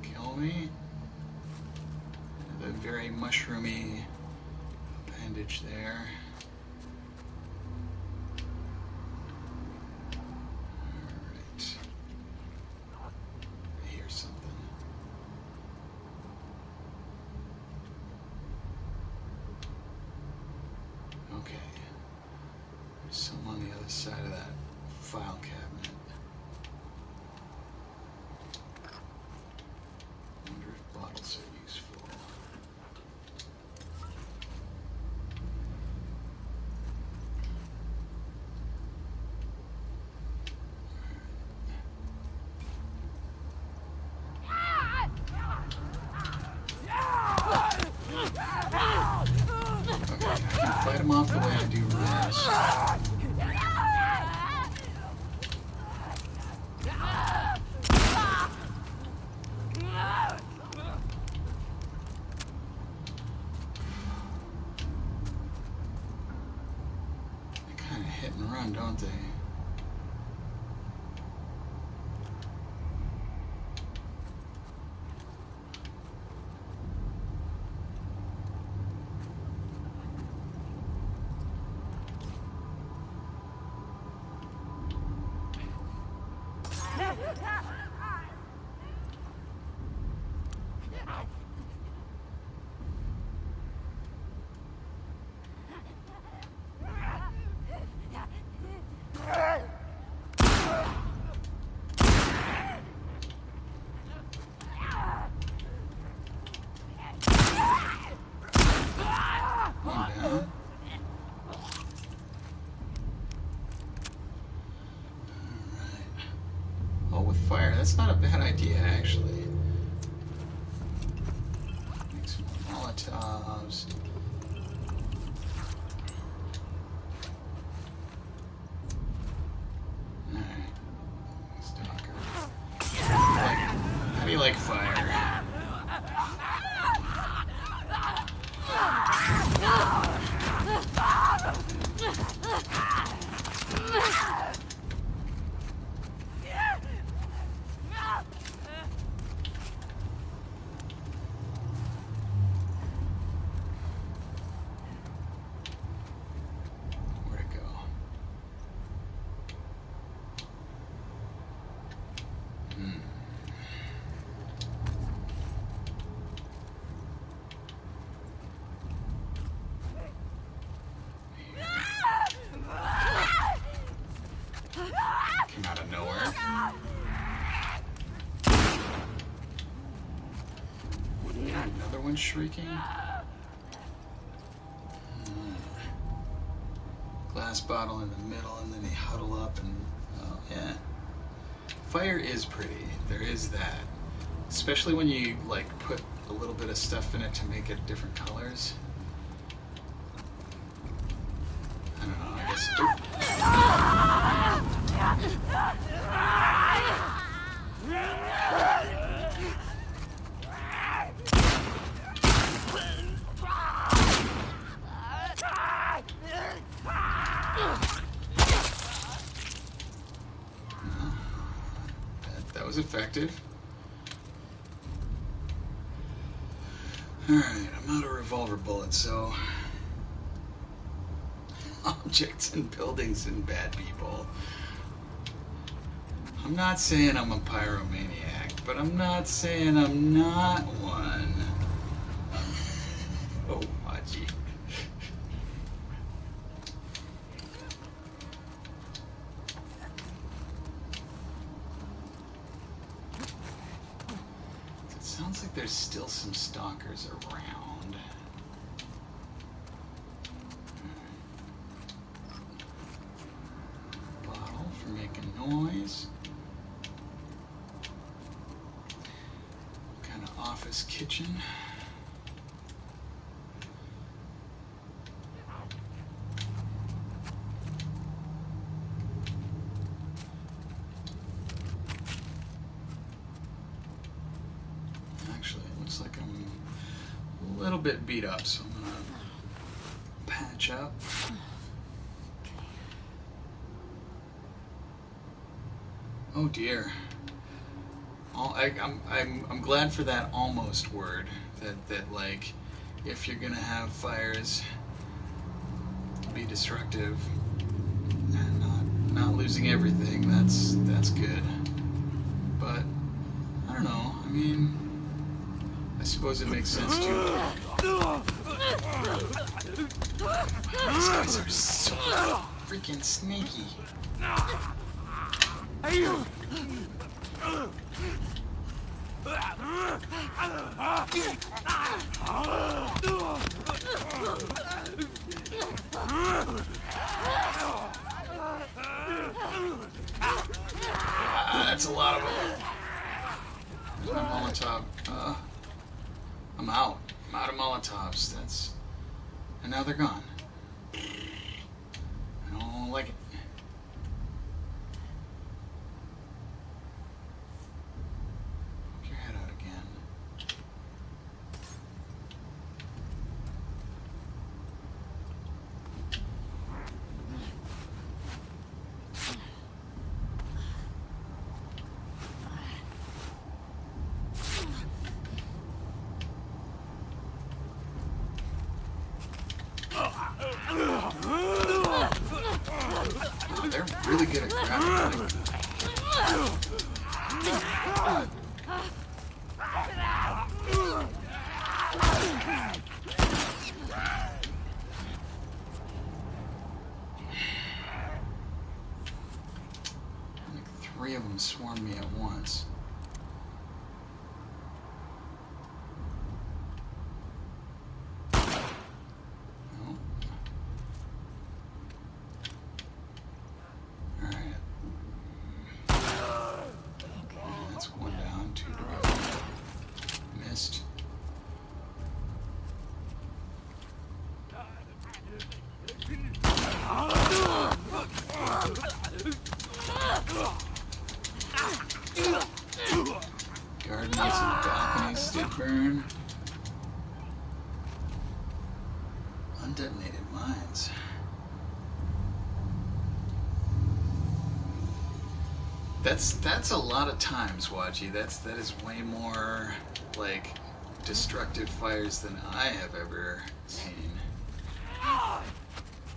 Speaker 3: kill me. The very mushroomy appendage there. Alright. I hear something. Okay. There's some on the other side of that file cabinet. Wonder if bottles are useful. Okay, I can fight them off the way I do rules. Hit and run, don't they? Fire. That's not a bad idea, actually. Make some Molotovs. Alright. Stalker. How do you like fire? one shrieking. Glass bottle in the middle, and then they huddle up, and oh yeah. Fire is pretty. There is that. Especially when you like put a little bit of stuff in it to make it different colors. I don't know, I guess. That was effective. Alright, I'm out of revolver bullets, so... Objects and buildings and bad people. I'm not saying I'm a pyromaniac, but I'm not saying I'm not one. Oh, Haji. It sounds like there's still some stalkers around. Bottle for making noise. Kind of office kitchen. Actually, it looks like I'm a little bit beat up, so I'm gonna patch up. Oh dear. I'm glad for that almost word. That like, if you're gonna have fires, be destructive and not losing everything. That's good. But I don't know. I mean, I suppose it makes sense too. These guys are so freaking sneaky. That's a lot of them. There's my Molotov. I'm out. I'm out of Molotovs. And now they're gone. I don't like it. Poke your head out again. They're really good at grabbing. Like 3 of them swarmed me at once. Gardens and balconies did burn. Undetonated mines. That's a lot of times, Waji. That is way more like destructive fires than I have ever seen.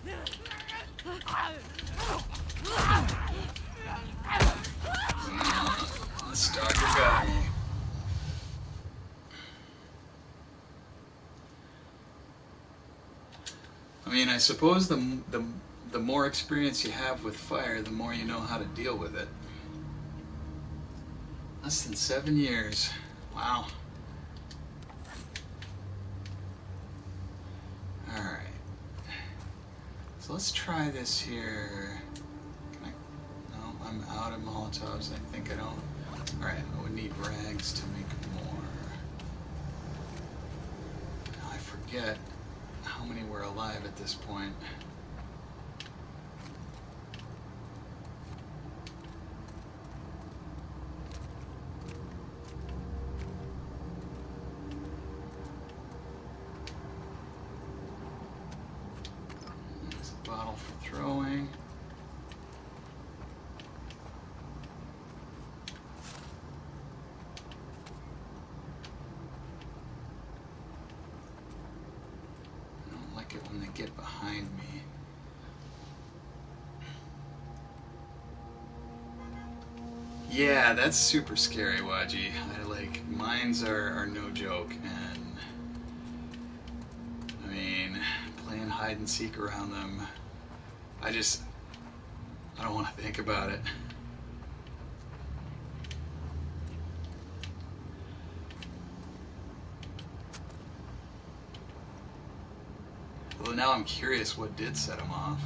Speaker 3: The stalker got me. I mean, I suppose the more experience you have with fire, the more you know how to deal with it. Less than 7 years. Wow. So let's try this here. Can I? No, I'm out of Molotovs. I think I don't. Alright, I would need rags to make more. Now I forget how many were alive at this point. There's a bottle for throwing. I don't like it when they get behind me. Yeah, that's super scary, Waji. Mines are no joke, and I mean, playing hide and seek around them, I don't want to think about it. Well, now I'm curious what did set them off.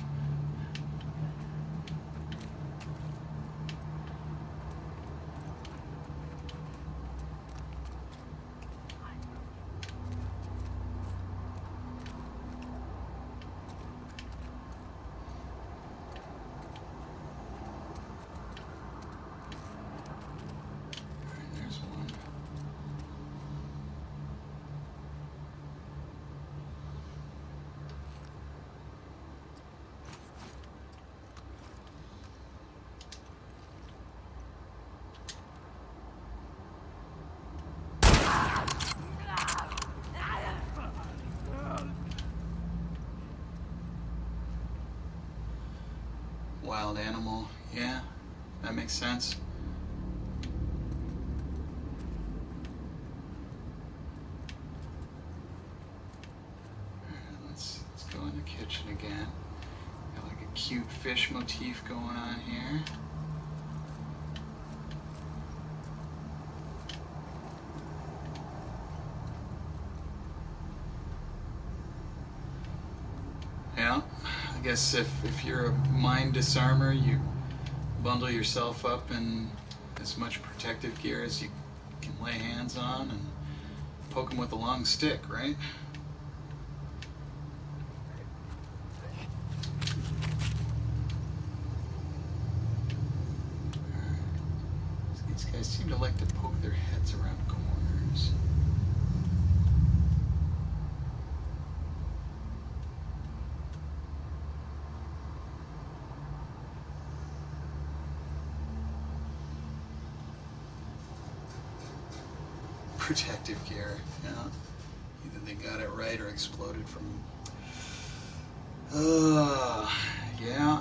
Speaker 3: Wild animal, yeah, that makes sense. Alright, let's go in the kitchen again. Got like a cute fish motif going on here. Yeah, I guess if you're a mine disarmer, you bundle yourself up in as much protective gear as you can lay hands on and poke them with a long stick, right? Alright. These guys seem to like to poke their heads around corners. Protective gear, yeah. Either they got it right or exploded from... yeah.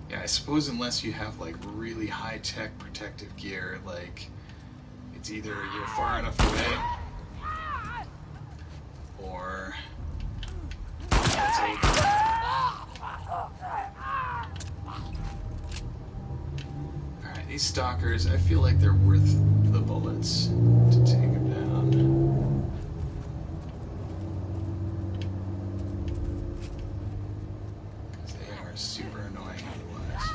Speaker 3: Yeah, I suppose unless you have like really high-tech protective gear, like it's either you're far enough away or it's over. Alright, these stalkers, I feel like they're worth the bullets to take them down. Because they are super annoying otherwise.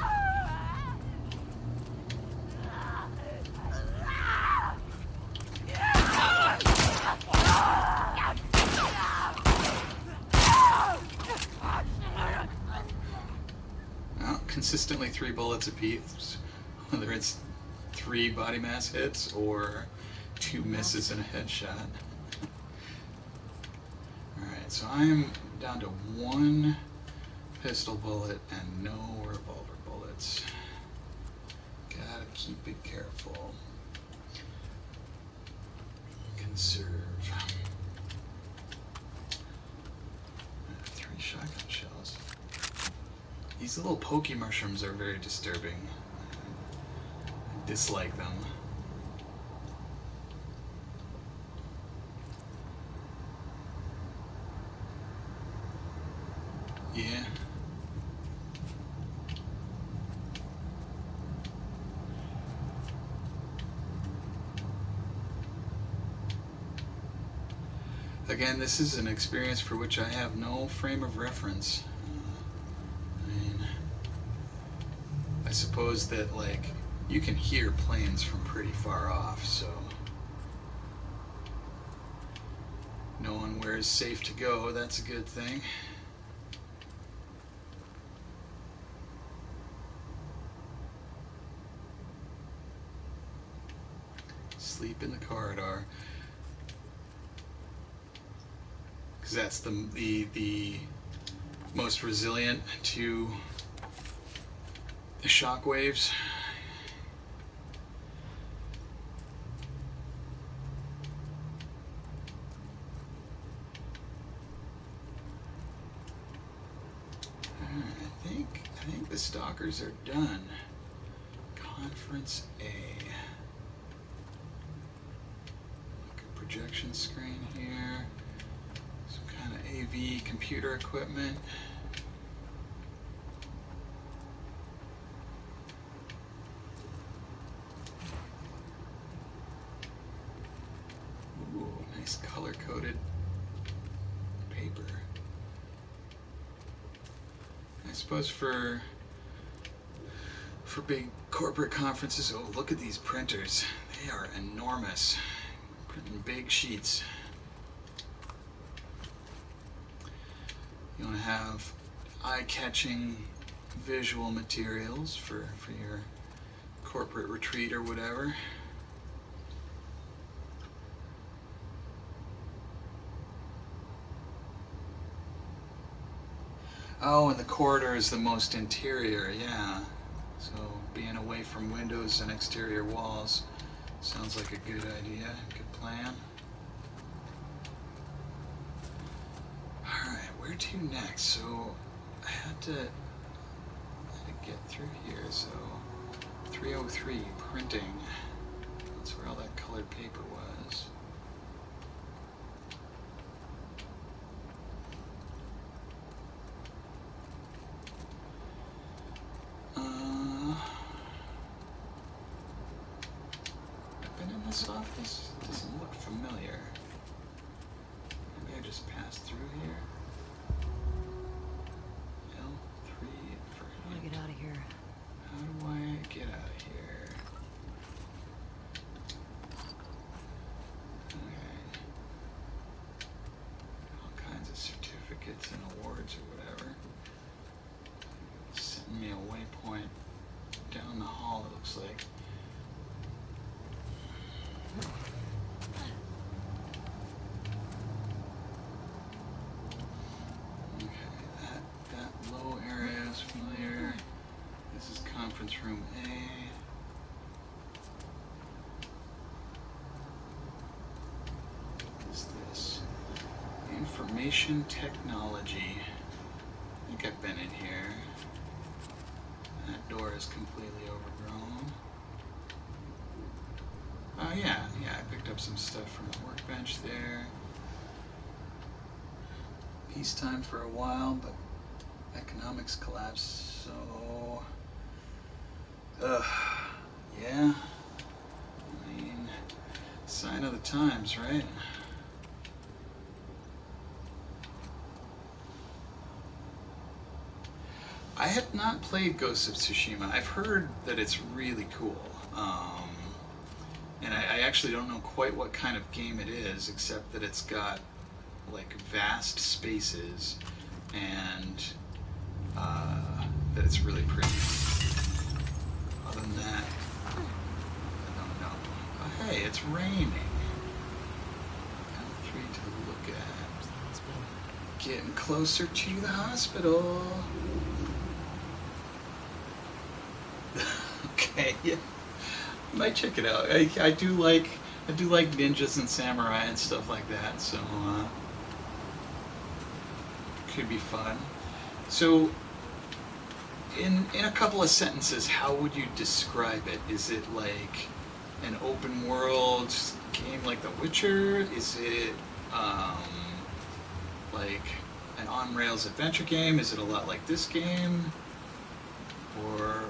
Speaker 3: Well, consistently 3 bullets apiece. Whether it's 3 body mass hits or 2 misses and a headshot. Alright, so I'm down to 1 pistol bullet and no revolver bullets. Gotta keep it careful. Conserve. 3 shotgun shells. These little pokey mushrooms are very disturbing. Dislike them. Yeah. Again, this is an experience for which I have no frame of reference. I mean, I suppose that, like, you can hear planes from pretty far off, so knowing where is safe to go, that's a good thing. Sleep in the corridor. Because that's the most resilient to the shock waves. I think the stalkers are done. Conference A. Like a projection screen here. Some kind of AV computer equipment. Ooh, nice color-coded paper. I suppose for big corporate conferences, oh, look at these printers. They are enormous. Printing big sheets. You want to have eye-catching visual materials for your corporate retreat or whatever. Oh, and the corridor is the most interior, yeah. So being away from windows and exterior walls sounds like a good idea, good plan. Alright, where to next? So I had to get through here, so 303, printing. That's where all that colored paper was. I've been in this office? It doesn't look familiar. Maybe I just passed through here? L3 for
Speaker 2: I want to get out of here.
Speaker 3: How do I get out of here? Okay. All kinds of certificates and awards or whatever. Sending me a waypoint down the hall, it looks like. Okay, that low area is familiar. This is conference room A. What is this? Information technology. I think I've been in here. That door is completely overgrown. Oh yeah, I picked up some stuff from the workbench there. Peacetime for a while, but economics collapse, so... yeah. I mean, sign of the times, right? I have not played Ghost of Tsushima. I've heard that it's really cool. And I actually don't know quite what kind of game it is, except that it's got like vast spaces and that it's really pretty. Other than that, I don't know. Oh, hey, it's raining. Got 3 to look at. Getting closer to the hospital. Okay, yeah. Might check it out. I do like ninjas and samurai and stuff like that, so could be fun. So in a couple of sentences, how would you describe it? Is it like an open world game like The Witcher? Is it like an on-rails adventure game? Is it a lot like this game? Or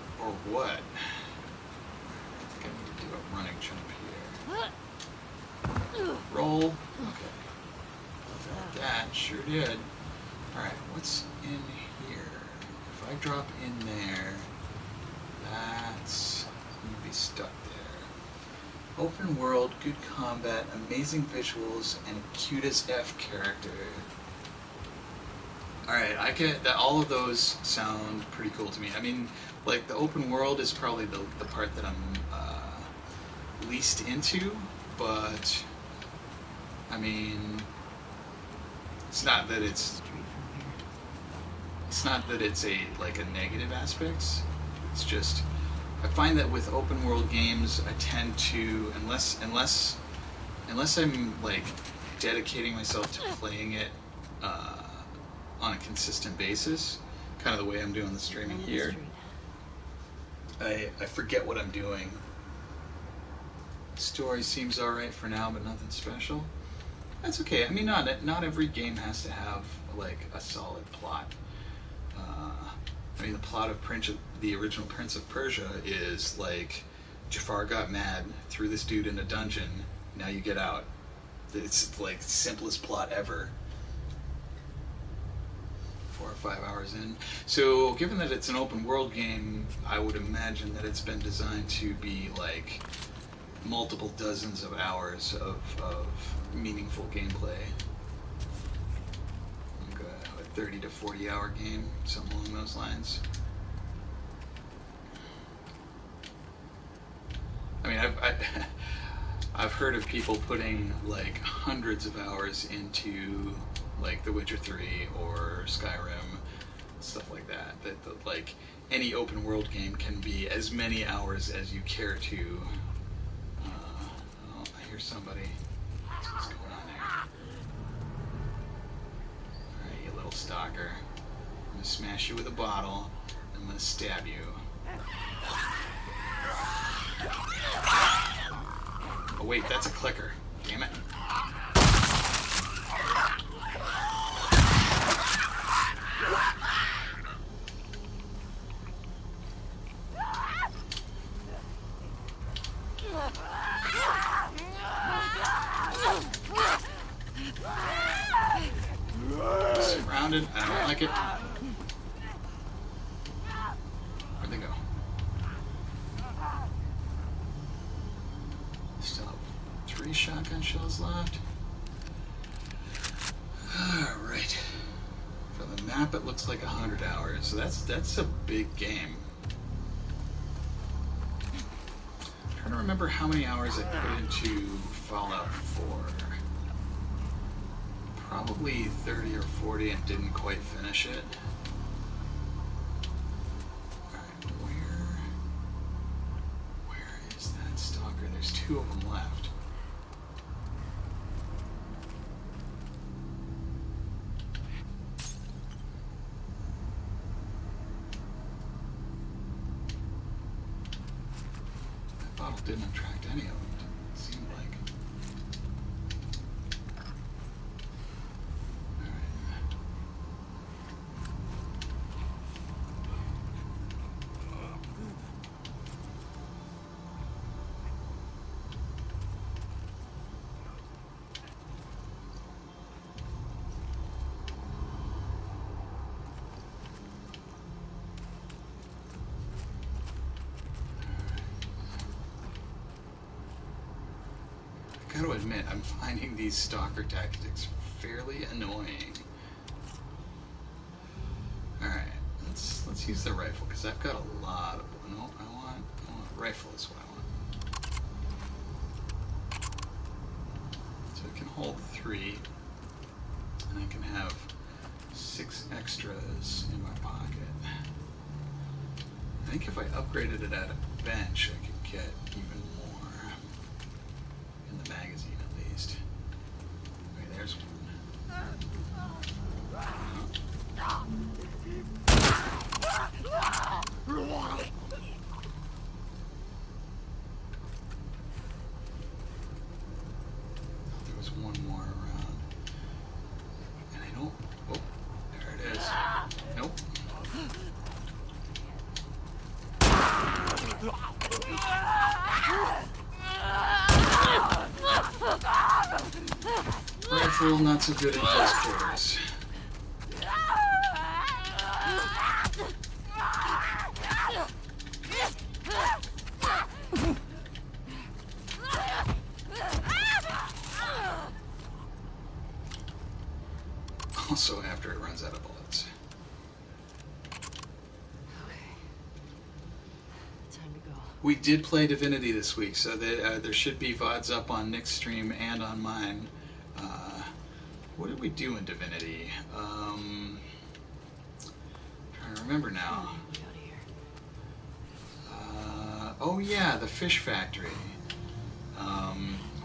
Speaker 3: what? I think I need to do a running jump here. Roll. Okay. sure did. Alright, what's in here? If I drop in there, that's... you'd be stuck there. Open world, good combat, amazing visuals, and cute as F character. Alright, I get that. All of those sound pretty cool to me. I mean, like, the open world is probably the part that I'm least into, but I mean, it's not that it's a like a negative aspect. It's just I find that with open world games, I tend to unless I'm like dedicating myself to playing it on a consistent basis, kind of the way I'm doing the streaming here, I forget what I'm doing. Story seems alright for now, but nothing special. That's okay. I mean, not every game has to have like a solid plot. I mean, the plot of the original Prince of Persia is like Jafar got mad, threw this dude in a dungeon. Now you get out. It's like the simplest plot ever. 4 or 5 hours in. So, given that it's an open world game, I would imagine that it's been designed to be like multiple dozens of hours of meaningful gameplay. Like a 30 to 40 hour game, something along those lines. I mean, I've heard of people putting like hundreds of hours into like The Witcher 3 or Skyrim, stuff like that. That like any open world game can be as many hours as you care to. Oh, I hear somebody. What's going on there? Alright, you little stalker. I'm gonna smash you with a bottle. I'm gonna stab you. Oh wait, that's a clicker. Damn it. Surrounded. I don't like it. Where'd they go? Still have 3 shotgun shells left. Alright. For the map, it looks like 100 hours. So that's a big game. I'm trying to remember how many hours I put into Fallout 4. Probably 30 or 40 and didn't quite finish it. Alright, where is that stalker? There's 2 of them left. That bottle didn't attract any of them, it seemed like. I gotta admit, I'm finding these stalker tactics fairly annoying. Alright, let's use the rifle, because I've got a lot of... No, I want rifle is what I want. So it can hold 3, and I can have 6 extras in my pocket. I think if I upgraded it at a bench, I could get even more. In the magazine, at least. Okay, there's one. There was one more around. And I don't... Oh, there it is. Nope. careful, not so good in close quarters. Also after it runs out of bullets.
Speaker 2: Okay. Time to go.
Speaker 3: We did play Divinity this week, so there should be VODs up on Nick's stream and on mine. What did we do in Divinity? Trying to remember now.
Speaker 2: Get out of here.
Speaker 3: Oh yeah, the fish factory.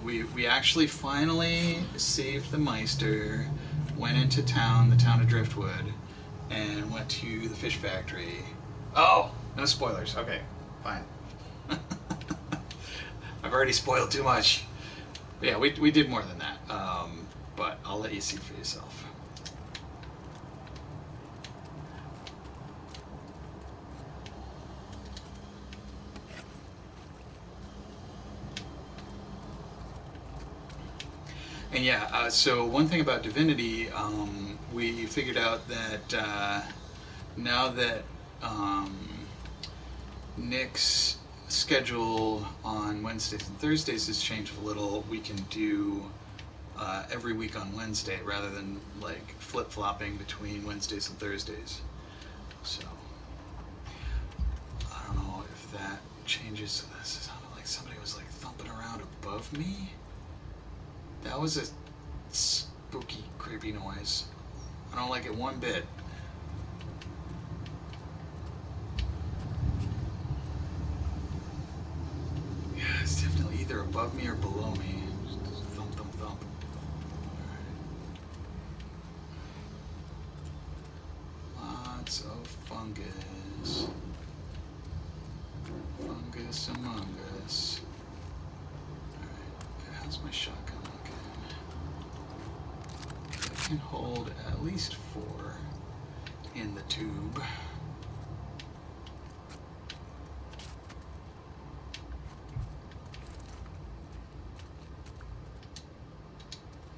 Speaker 3: We actually finally saved the Meister, went into town, the town of Driftwood, and went to the fish factory. Oh, no spoilers. Okay, fine. I've already spoiled too much. But yeah, we did more than that. But I'll let you see for yourself. And yeah, so one thing about Divinity, we figured out that now that Nick's schedule on Wednesdays and Thursdays has changed a little, we can do every week on Wednesday rather than like flip-flopping between Wednesdays and Thursdays. So I don't know if that changes. This sounded like somebody was like thumping around above me. That was a spooky, creepy noise. I don't like it one bit. Yeah, it's definitely either above me or below me. Just thump, thump, thump. Alright. Lots of fungus. Fungus among us. Alright, how's my shotgun looking? I can hold at least 4 in the tube.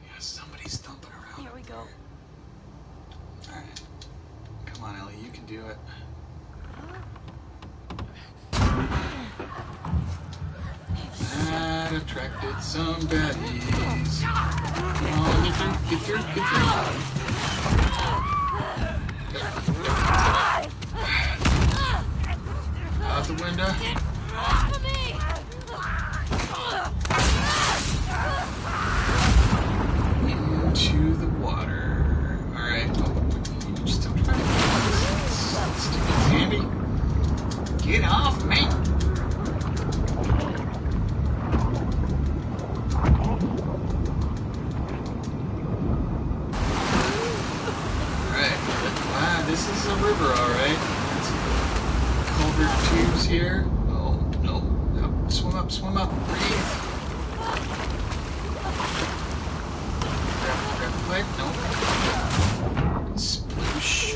Speaker 3: Yeah, somebody's thumping around.
Speaker 2: Here we go.
Speaker 3: Alright. Come on, Ellie, you can do it. That attracted some baddies. Come on, get through. Out the window. Into the water. Alright. Oh, you just don't try to get this stupid Sandy. Get off me! This is a river, alright. Culvert tubes here. Oh, no. Oh, swim up, breathe. Grab the pipe. No. Sploosh.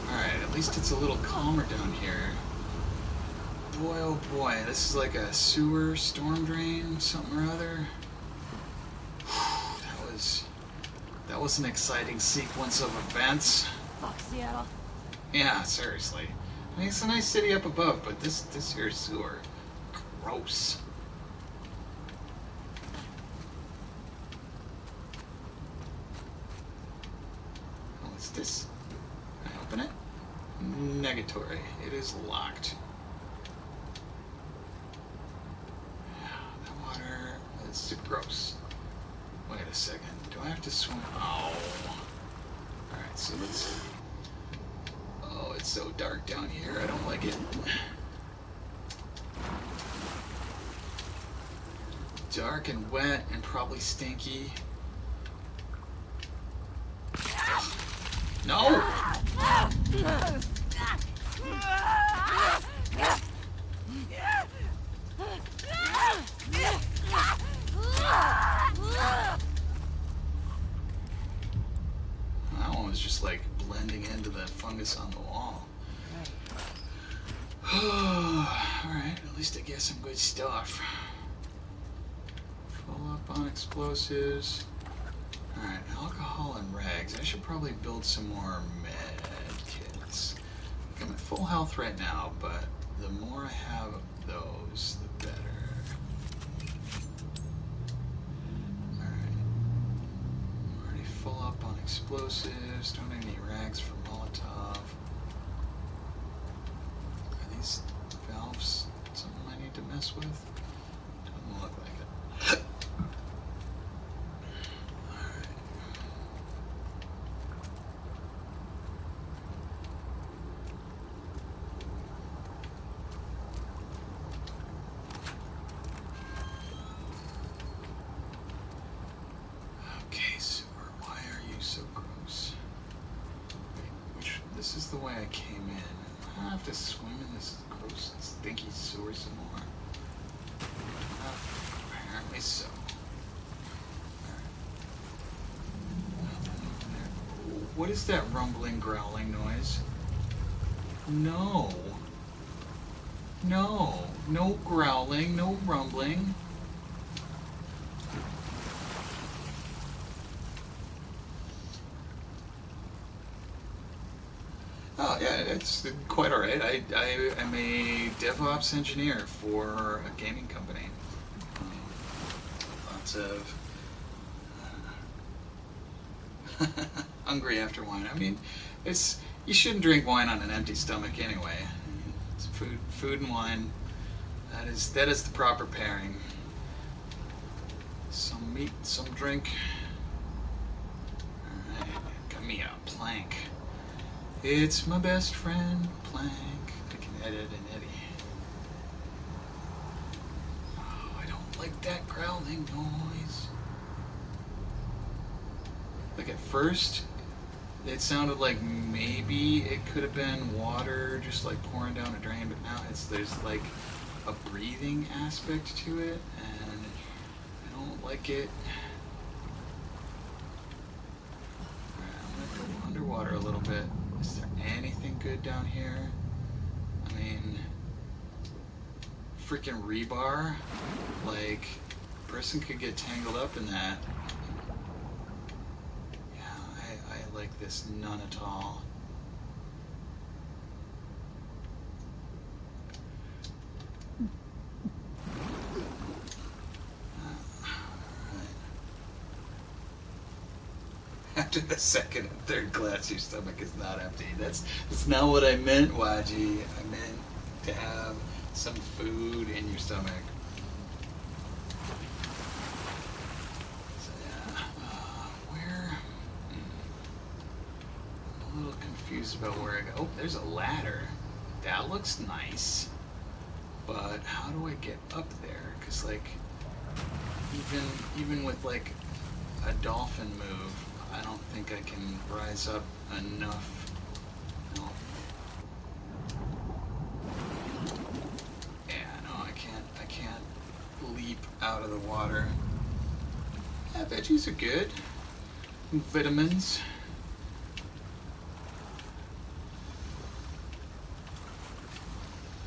Speaker 3: Alright, at least it's a little calmer down here. Boy, oh boy, this is like a sewer storm drain, something or other. That was an exciting sequence of events.
Speaker 2: Fuck Seattle.
Speaker 3: Yeah, seriously. I mean, it's a nice city up above, but this here sewer, gross. What's this? Can I open it? Negatory. It is locked. Yeah, that water is super gross. Wait a second. Do I have to swim? Oh. Alright, so let's... Oh, it's so dark down here. I don't like it. Dark and wet and probably stinky. Ugh. No! That one was just like blending into the fungus on the wall. Alright, at least I get some good stuff. Full up on explosives. Alright, alcohol and rags. I should probably build some more med kits. I'm at full health right now, but the more I have of those, the better. Alright. I'm already full up on explosives. Don't have any rags for Molotov. Are these valves something I need to mess with? Doesn't look like it. Alright. Okay, sewer, why are you so gross? Wait, this is the way I came in. I have to swim in this gross, stinky sewer some more. Apparently so. What is that rumbling, growling noise? No. No. No growling, no rumbling. Oh, yeah, it's quite alright. I'm a DevOps engineer for a gaming company. Lots of hungry after wine. I mean, you shouldn't drink wine on an empty stomach anyway. It's food and wine. That is the proper pairing. Some meat, some drink. Alright, got me a plank. It's my best friend, Plank. I can edit and edit. Oh, I don't like that growling noise. Like at first, it sounded like maybe it could have been water just like pouring down a drain, but now there's like a breathing aspect to it, and I don't like it. Alright, I'm gonna go underwater a little bit. Is there anything good down here? I mean, freaking rebar. Like, a person could get tangled up in that. Yeah, I like this none at all. After the second and third glass, your stomach is not empty. That's not what I meant, Waji. I meant to have some food in your stomach. So yeah, where? I'm a little confused about where I go. Oh, there's a ladder. That looks nice. But how do I get up there? Because like, even with like a dolphin move, I don't think I can rise up enough. No. Yeah, no, I can't leap out of the water. Yeah, veggies are good. Vitamins.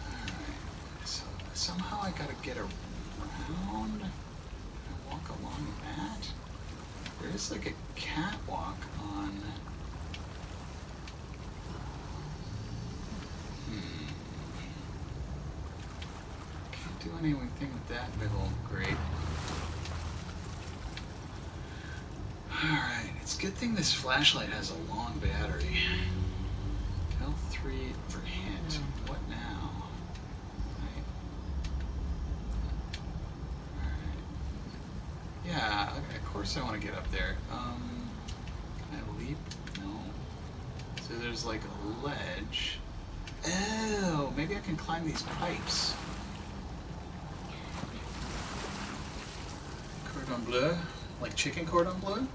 Speaker 3: Alright, so somehow I gotta get around. I walk along that. There's like a catwalk on. Can't do anything with that big old grate. Alright, it's a good thing this flashlight has a long battery. L3 for hint. What now? Right. Alright. Yeah, of course I want to get up there. Can I leap? No. So there's like a ledge. Oh, maybe I can climb these pipes. Cordon bleu? Like chicken cordon bleu?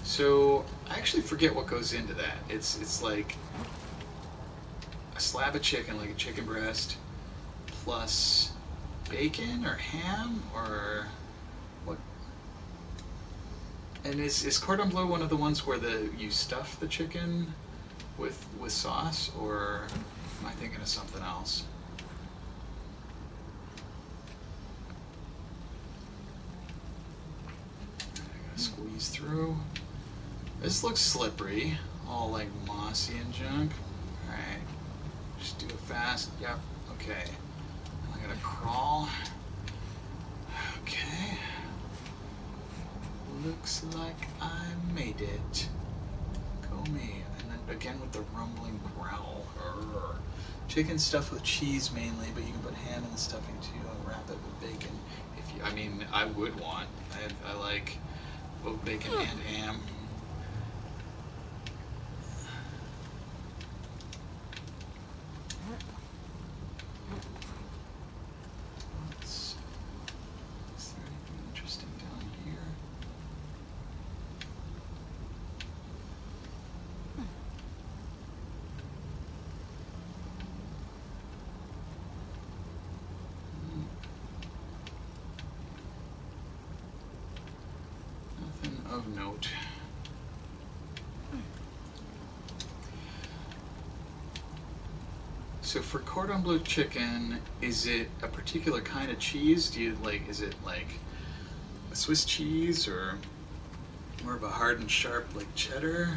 Speaker 3: So, I actually forget what goes into that. It's like a slab of chicken, like a chicken breast, plus bacon or ham or what? And is cordon bleu one of the ones where you stuff the chicken with sauce, or am I thinking of something else? I comes through. This looks slippery, all like mossy and junk. Alright, just do it fast. Yep, okay. I gotta crawl. Okay. Looks like I made it. Go me. And then again with the rumbling growl. Urgh. Chicken stuffed with cheese mainly, but you can put ham in the stuffing too and wrap it with bacon. If you, I mean, I would want. I like both bacon and ham. Is there anything interesting down here? Nothing of note. So for cordon bleu chicken, is it a particular kind of cheese? Do you like, is it like a Swiss cheese or more of a hard and sharp like cheddar?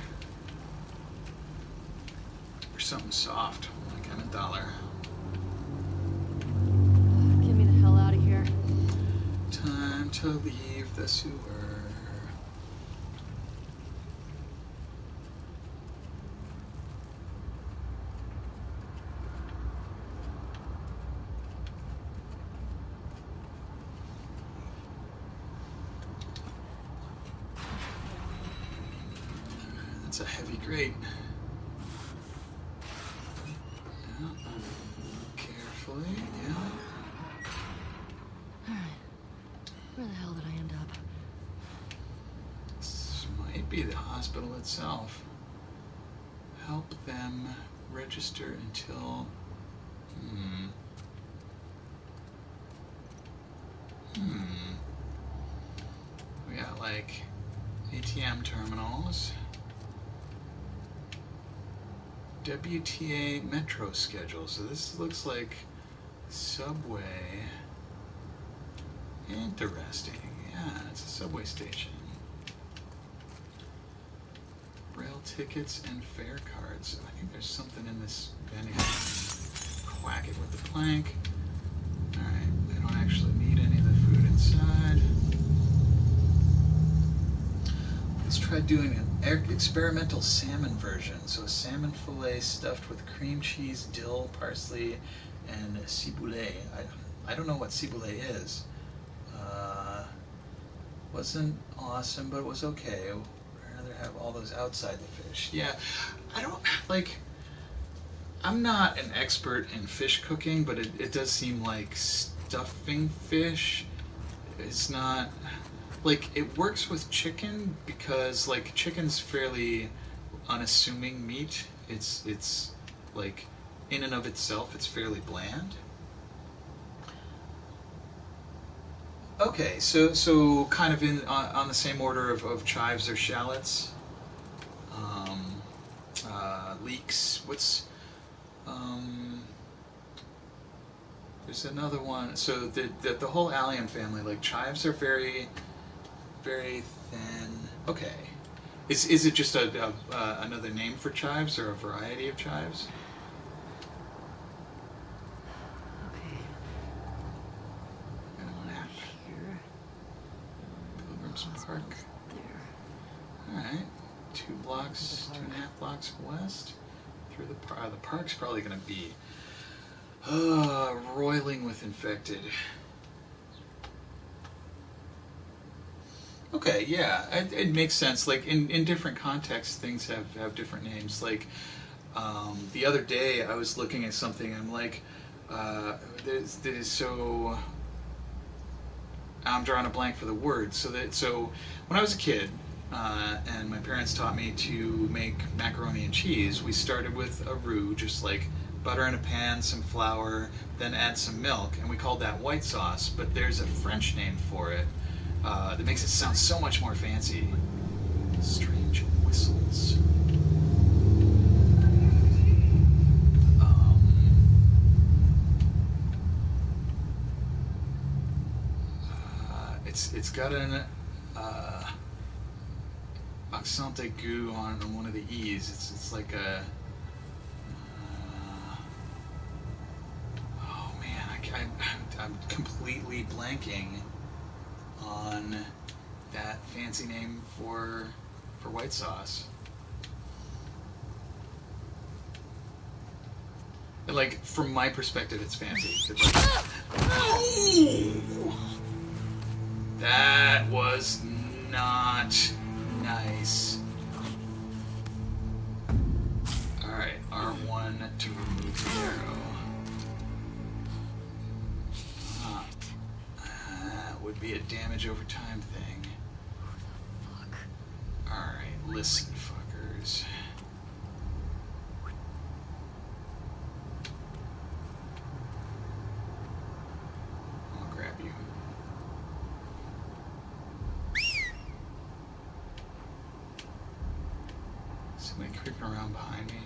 Speaker 3: Or something soft like Emmentaler?
Speaker 2: Get me the hell out of here.
Speaker 3: Time to leave the sewer. That's a heavy grate. Yeah. Carefully, yeah.
Speaker 2: Alright. Where the hell did I end up?
Speaker 3: This might be the hospital itself. Help them register until... We got like ATM terminals. WTA metro schedule. So this looks like subway. Interesting. Yeah, it's a subway station. Braille tickets and fare cards. I think there's something in this venue. Whack it with the plank. Alright, I don't actually need any of the food inside. Let's try doing an experimental salmon version. So a salmon fillet stuffed with cream cheese, dill, parsley, and ciboulette. I don't know what ciboulette is. Wasn't awesome, but it was okay. I'd rather have all those outside the fish. Yeah, I don't, like, I'm not an expert in fish cooking, but it does seem like stuffing fish is not, like, it works with chicken because, like, chicken's fairly unassuming meat. It's like, in and of itself, it's fairly bland. Okay, so kind of in on the same order of chives or shallots, leeks. What's there's another one. So the whole allium family, like chives, are very very thin. Okay, is it just another name for chives or a variety of chives? Park. There. Alright. 2 blocks, 2.5 blocks west. Through the park. The park's probably going to be roiling with infected. Okay, yeah. It makes sense. Like, in different contexts, things have different names. Like, the other day, I was looking at something, I'm like, so... I'm drawing a blank for the word. So when I was a kid, and my parents taught me to make macaroni and cheese, we started with a roux, just like butter in a pan, some flour, then add some milk, and we called that white sauce. But there's a French name for it that makes it sound so much more fancy. Strange whistles. It's got an accent aigu on one of the E's. It's like a. Oh man, I'm completely blanking on that fancy name for white sauce. And like from my perspective, it's fancy. It's like, oh, that was not nice. All right, R1 to remove the arrow. Would be a damage over time thing.
Speaker 2: Fuck.
Speaker 3: Alright, listen, fuckers. I'll grab you. Somebody creeping around behind me.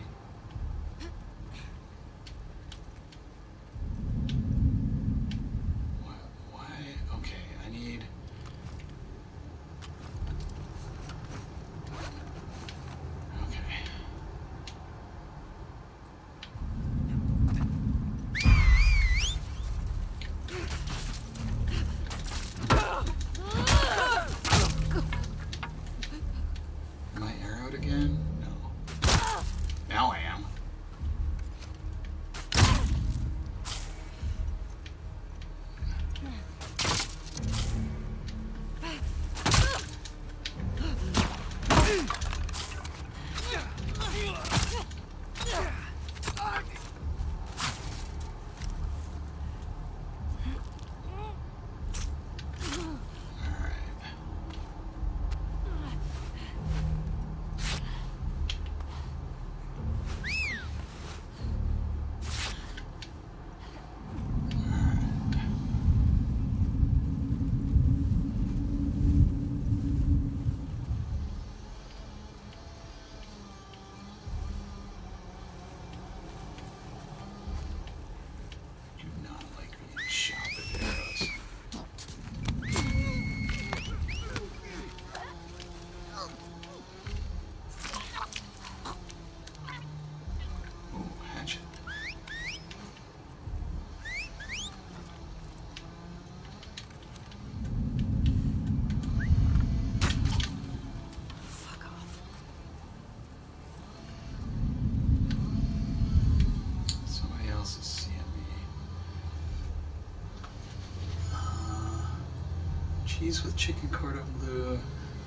Speaker 3: Cheese with chicken cordon bleu,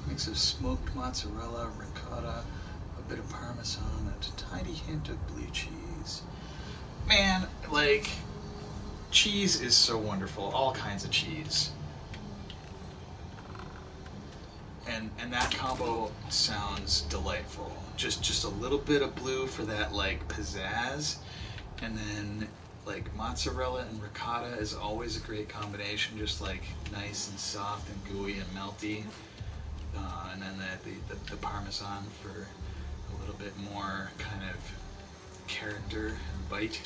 Speaker 3: mix of smoked mozzarella, ricotta, a bit of parmesan, and a tiny hint of blue cheese. Man, like, cheese is so wonderful. All kinds of cheese. And that combo sounds delightful. Just a little bit of blue for that, like, pizzazz, and then like mozzarella and ricotta is always a great combination, just like nice and soft and gooey and melty, and then the parmesan for a little bit more kind of character and bite.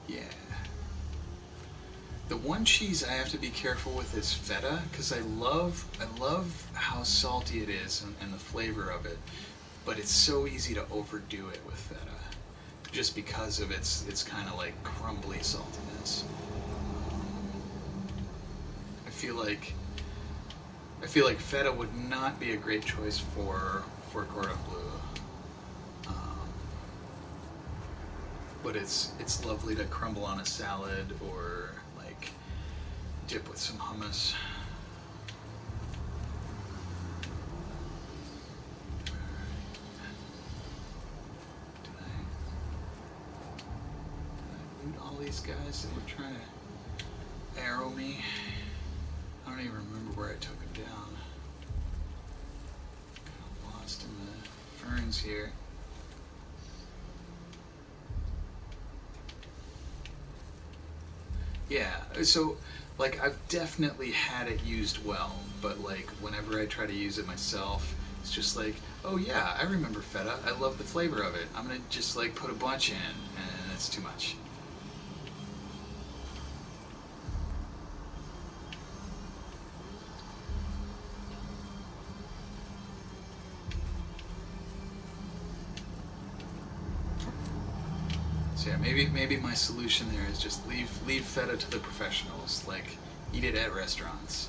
Speaker 3: Yeah. The one cheese I have to be careful with is feta, because I love how salty it is and the flavor of it, but it's so easy to overdo it with feta, just because of its kind of like crumbly saltiness. I feel like feta would not be a great choice for cordon bleu, but it's lovely to crumble on a salad or dip with some hummus. Did I loot all these guys that were trying to arrow me? I don't even remember where I took them down. Got lost in the ferns here. Yeah, so like I've definitely had it used well, but like whenever I try to use it myself, It's just like, oh yeah, I remember feta. I love the flavor of it. I'm gonna just like put a bunch in, and it's too much. So yeah, maybe my solution there is just leave feta to the professionals. Like, eat it at restaurants.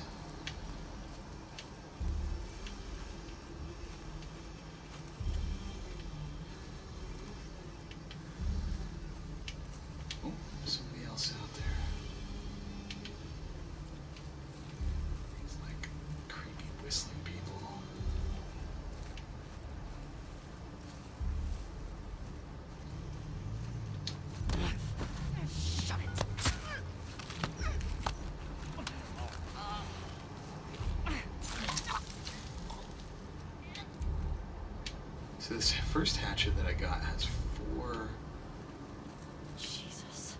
Speaker 3: Oh, somebody else out there. It's like creepy whistling people.
Speaker 2: Shut it.
Speaker 3: So this first hatchet that I got has 4.
Speaker 2: Jesus.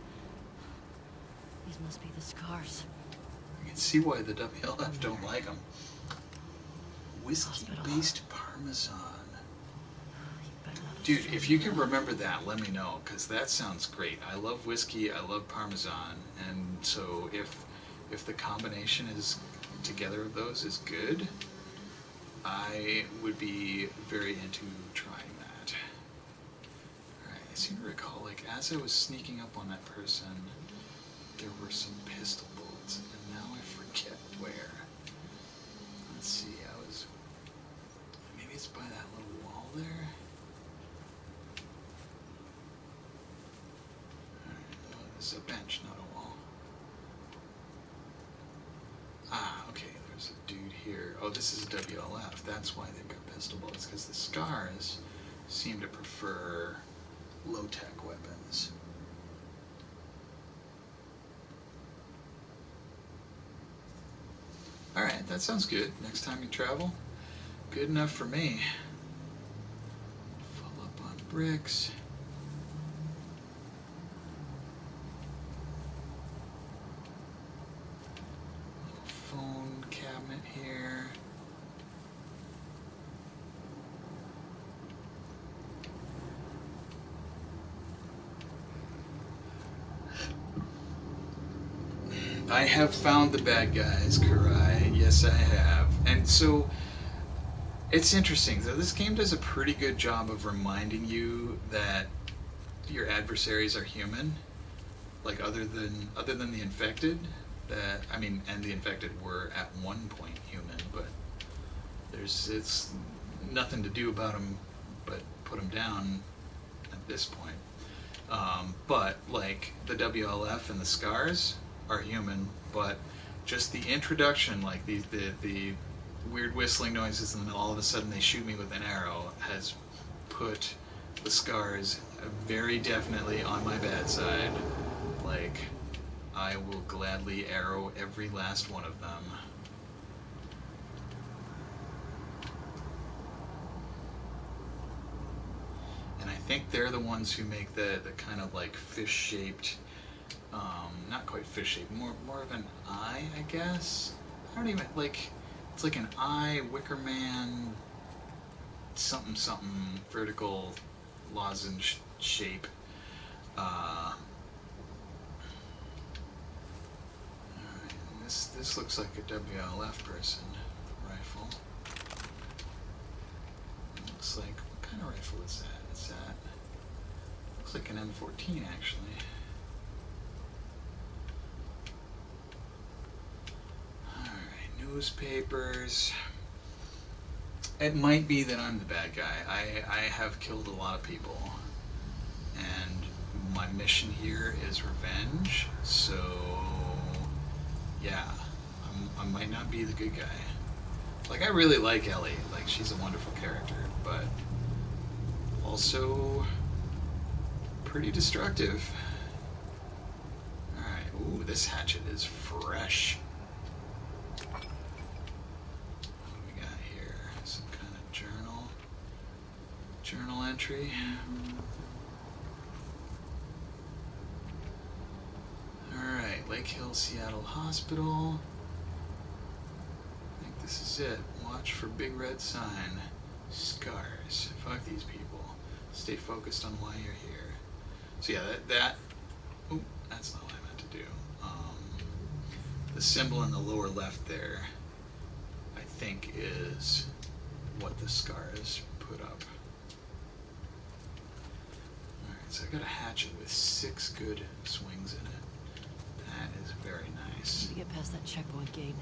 Speaker 2: These must be the scars.
Speaker 3: You can see why the WLF don't like them. Whiskey-based Parmesan. Dude, if you can remember that, let me know, because that sounds great. I love whiskey, I love Parmesan, and so if the combination is together of those is good, I would be very into trying that. Alright, I seem to recall, like, as I was sneaking up on that person, there were some pistol bullets, and now I forget where. Let's see, maybe it's by that little wall there? This is a bench, not a wall. Ah, okay, there's a dude here. Oh, this is a WLF. That's why they've got pistol bullets, because the scars seem to prefer low-tech weapons. Alright, that sounds good. Next time you travel, good enough for me. Full up on bricks. Phone cabinet here. I have found the bad guys, Karai. Yes, I have. And so, it's interesting. So this game does a pretty good job of reminding you that your adversaries are human. Like, other than the infected. That, I mean, and the infected were at one point human, but it's nothing to do about them but put them down at this point. But like the WLF and the scars are human, but just the introduction, like the weird whistling noises, and then all of a sudden they shoot me with an arrow, has put the scars very definitely on my bad side. Like, I will gladly arrow every last one of them. And I think they're the ones who make the kind of like fish-shaped, not quite fish-shaped, more of an eye, I guess. I don't even, like, it's like an eye, Wicker Man, something vertical lozenge shape. This looks like a WLF person rifle. It looks like, what kind of rifle is that? Looks like an M14 actually. Alright, newspapers. It might be that I'm the bad guy. I have killed a lot of people. And my mission here is revenge, so yeah, I might not be the good guy. Like, I really like Ellie. Like, she's a wonderful character, but also pretty destructive. Alright, ooh, this hatchet is fresh. What do we got here? Some kind of journal entry. Alright, Lake Hill Seattle Hospital. I think this is it. Watch for big red sign. Scars. Fuck these people. Stay focused on why you're here. So yeah, that oop, that's not what I meant to do. The symbol in the lower left there, I think, is what the scars put up. Alright, so I got a hatchet with 6 good swings in it. That is very nice.
Speaker 2: Need to get past that checkpoint gate.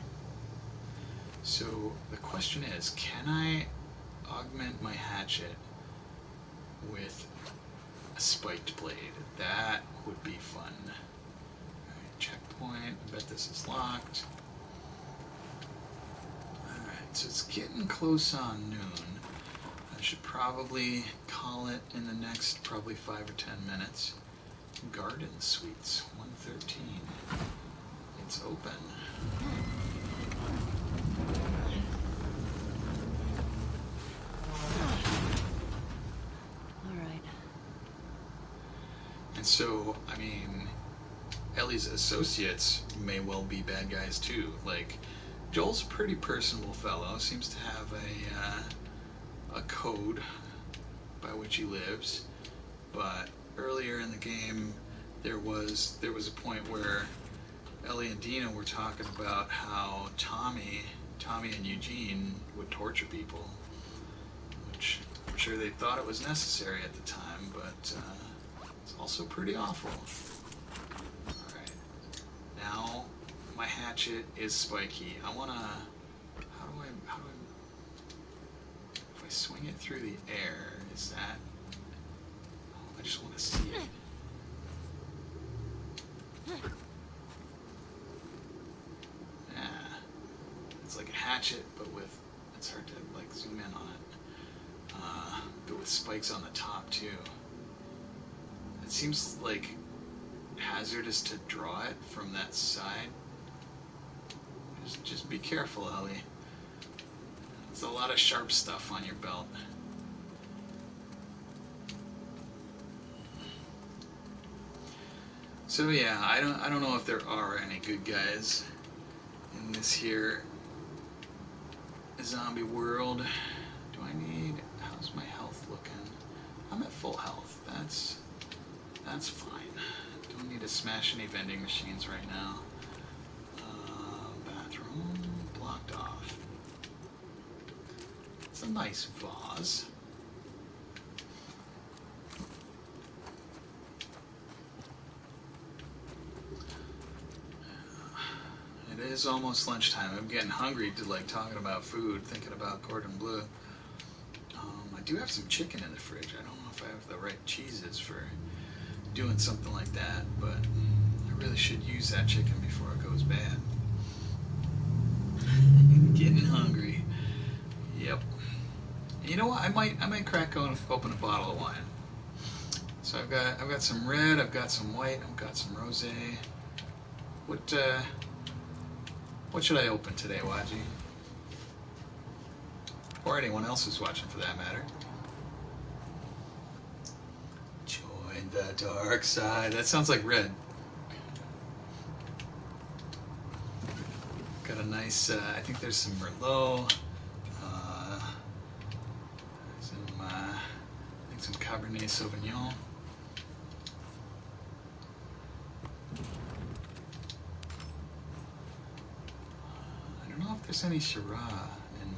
Speaker 3: So the question is, can I augment my hatchet with a spiked blade? That would be fun. Alright, checkpoint. I bet this is locked. Alright, so it's getting close on noon. I should probably call it in the next probably 5 or 10 minutes. Garden Suites, 113. It's open.
Speaker 2: Alright.
Speaker 3: And so, I mean, Ellie's associates may well be bad guys too. Like, Joel's a pretty personable fellow, seems to have a code by which he lives. But earlier in the game, there was a point where Ellie and Dina were talking about how Tommy and Eugene would torture people, which I'm sure they thought it was necessary at the time, but it's also pretty awful. Alright, now my hatchet is spiky. I wanna, how do I, if I swing it through the air, is that, oh, I just want to see it. Yeah, it's like a hatchet, but with, it's hard to like zoom in on it, but with spikes on the top too. It seems like hazardous to draw it from that side. Just be careful, Alli. There's a lot of sharp stuff on your belt. So yeah, I don't know if there are any good guys in this here zombie world. Do I need, how's my health looking? I'm at full health. That's fine. Don't need to smash any vending machines right now. Bathroom blocked off. It's a nice vase. It is almost lunchtime. I'm getting hungry to like talking about food, thinking about cordon bleu. I do have some chicken in the fridge. I don't know if I have the right cheeses for doing something like that, but I really should use that chicken before it goes bad. Getting hungry. Yep. And you know what? I might crack open a bottle of wine. So I've got some red, I've got some white, I've got some rosé. What should I open today, Waji? Or anyone else who's watching for that matter. Join the dark side. That sounds like red. Got a nice, I think there's some Merlot. I think some Cabernet Sauvignon. I don't know if there's any Shiraz in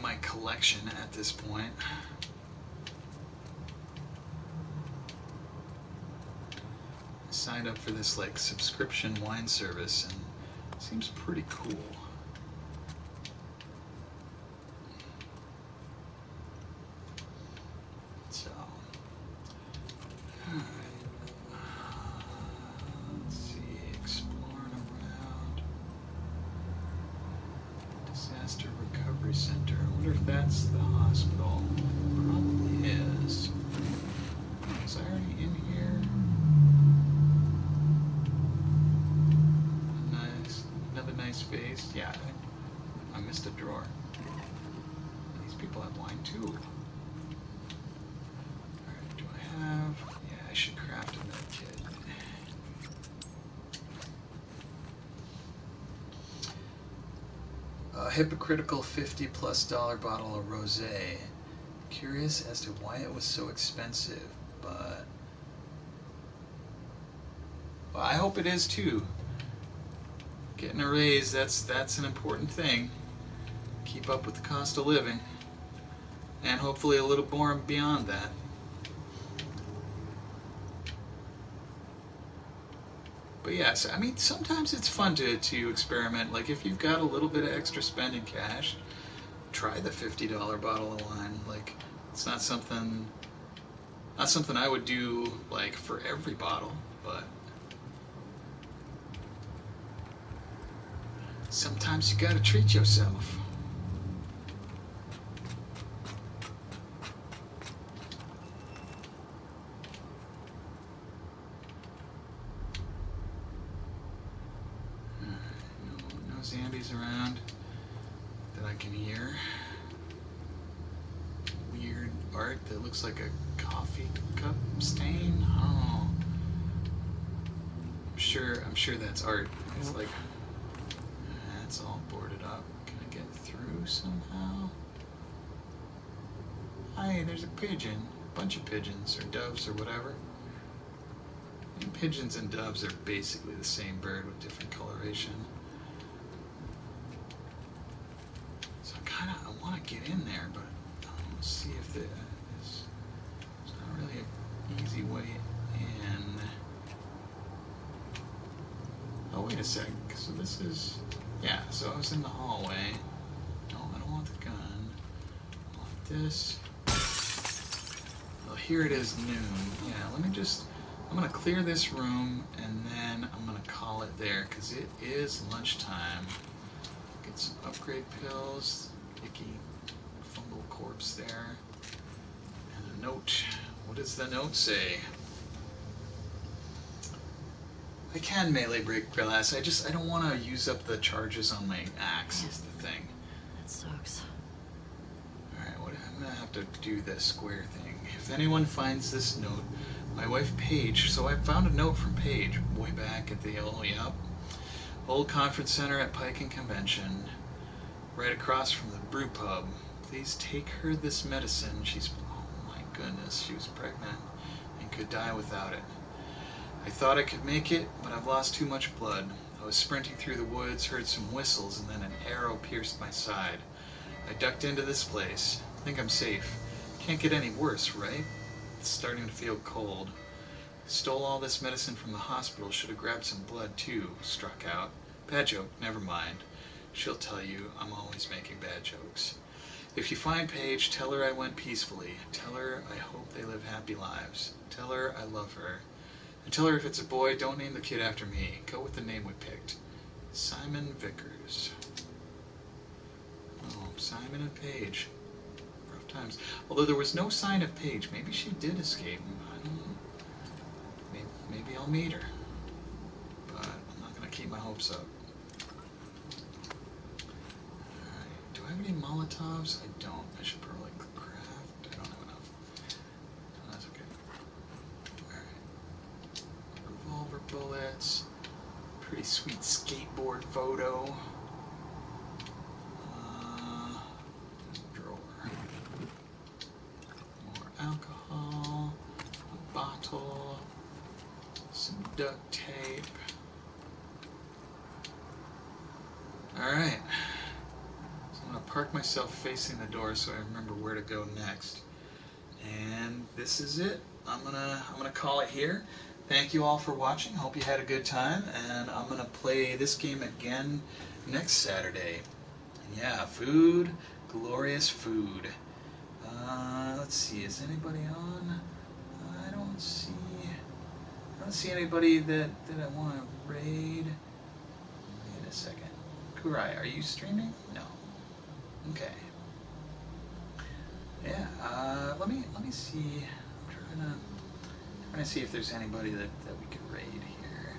Speaker 3: my collection at this point. I signed up for this like subscription wine service and it seems pretty cool. So, alright. Let's see, exploring around. Disaster Recovery Center. I wonder if that's the hospital. Probably is. Was I already in here? Nice. Another nice space. Yeah, I missed a drawer. These people have wine too. Alright, do I have... Yeah, I should craft a med kit. hypocritical $50+ bottle of rosé. Curious as to why it was so expensive, but well, I hope it is too. Getting a raise, that's an important thing. Keep up with the cost of living, and hopefully a little more beyond that. But yes, I mean, sometimes it's fun to experiment. Like if you've got a little bit of extra spending cash, try the $50 bottle of wine. Like it's not something I would do like for every bottle, but sometimes you gotta treat yourself. No zombies around that I can hear. Weird art that looks like a coffee cup stain. I don't know. I'm sure that's art. It's like that's all boarded up. Can I get through somehow? Hi, there's a pigeon. A bunch of pigeons or doves or whatever. And pigeons and doves are basically the same bird with different coloration. So I want to get in there, but let's see if there's not really an easy way in. Oh, wait a sec. So this is, yeah, so I was in the hallway. No, I don't want the gun. I want this. Well, here it is noon. Yeah, I'm going to clear this room and then I'm going to call it there because it is lunchtime. Get some upgrade pills. Icky fungal corpse there. And a note. What does the note say? I can melee break glass. I don't want to use up the charges on my axe is the thing.
Speaker 2: That sucks.
Speaker 3: Alright, I'm going to have to do the square thing. If anyone finds this note, my wife Paige, so I found a note from Paige way back at the old conference center at Pike and Convention, right across from the brew pub. Please take her this medicine. Oh my goodness, she was pregnant and could die without it. I thought I could make it, but I've lost too much blood. I was sprinting through the woods, heard some whistles, and then an arrow pierced my side. I ducked into this place. I think I'm safe. Can't get any worse, right? It's starting to feel cold. Stole all this medicine from the hospital. Should have grabbed some blood, too. Struck out. Bad joke. Never mind. She'll tell you I'm always making bad jokes. If you find Paige, tell her I went peacefully. Tell her I hope they live happy lives. Tell her I love her. And tell her if it's a boy, don't name the kid after me. Go with the name we picked. Simon Vickers. Oh, Simon and Paige. Rough times. Although there was no sign of Paige. Maybe she did escape. I don't know. Maybe I'll meet her. But I'm not going to keep my hopes up. Alright. Do I have any Molotovs? I don't. I should probably craft. I don't have enough. Oh, that's okay. Revolver bullets, pretty sweet skateboard photo, drawer, more alcohol, a bottle, some duct tape. Alright, so I'm going to park myself facing the door so I remember where to go next. And this is it. I'm gonna call it here. Thank you all for watching. Hope you had a good time, and I'm gonna play this game again next Saturday. And yeah, food, glorious food. Let's see. Is anybody on? I don't see anybody that I want to raid. Wait a second. Kurai, are you streaming? No. Okay. Yeah. Let me see. I'm trying to see if there's anybody that we could raid here.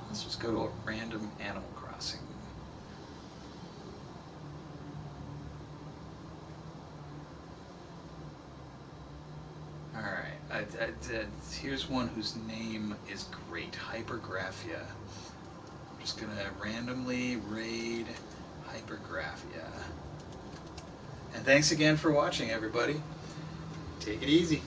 Speaker 3: Let's just go to a random Animal Crossing. Alright, Here's one whose name is great. Hypergraphia. I'm just gonna randomly raid Hypergraphia. And thanks again for watching, everybody. Take it easy.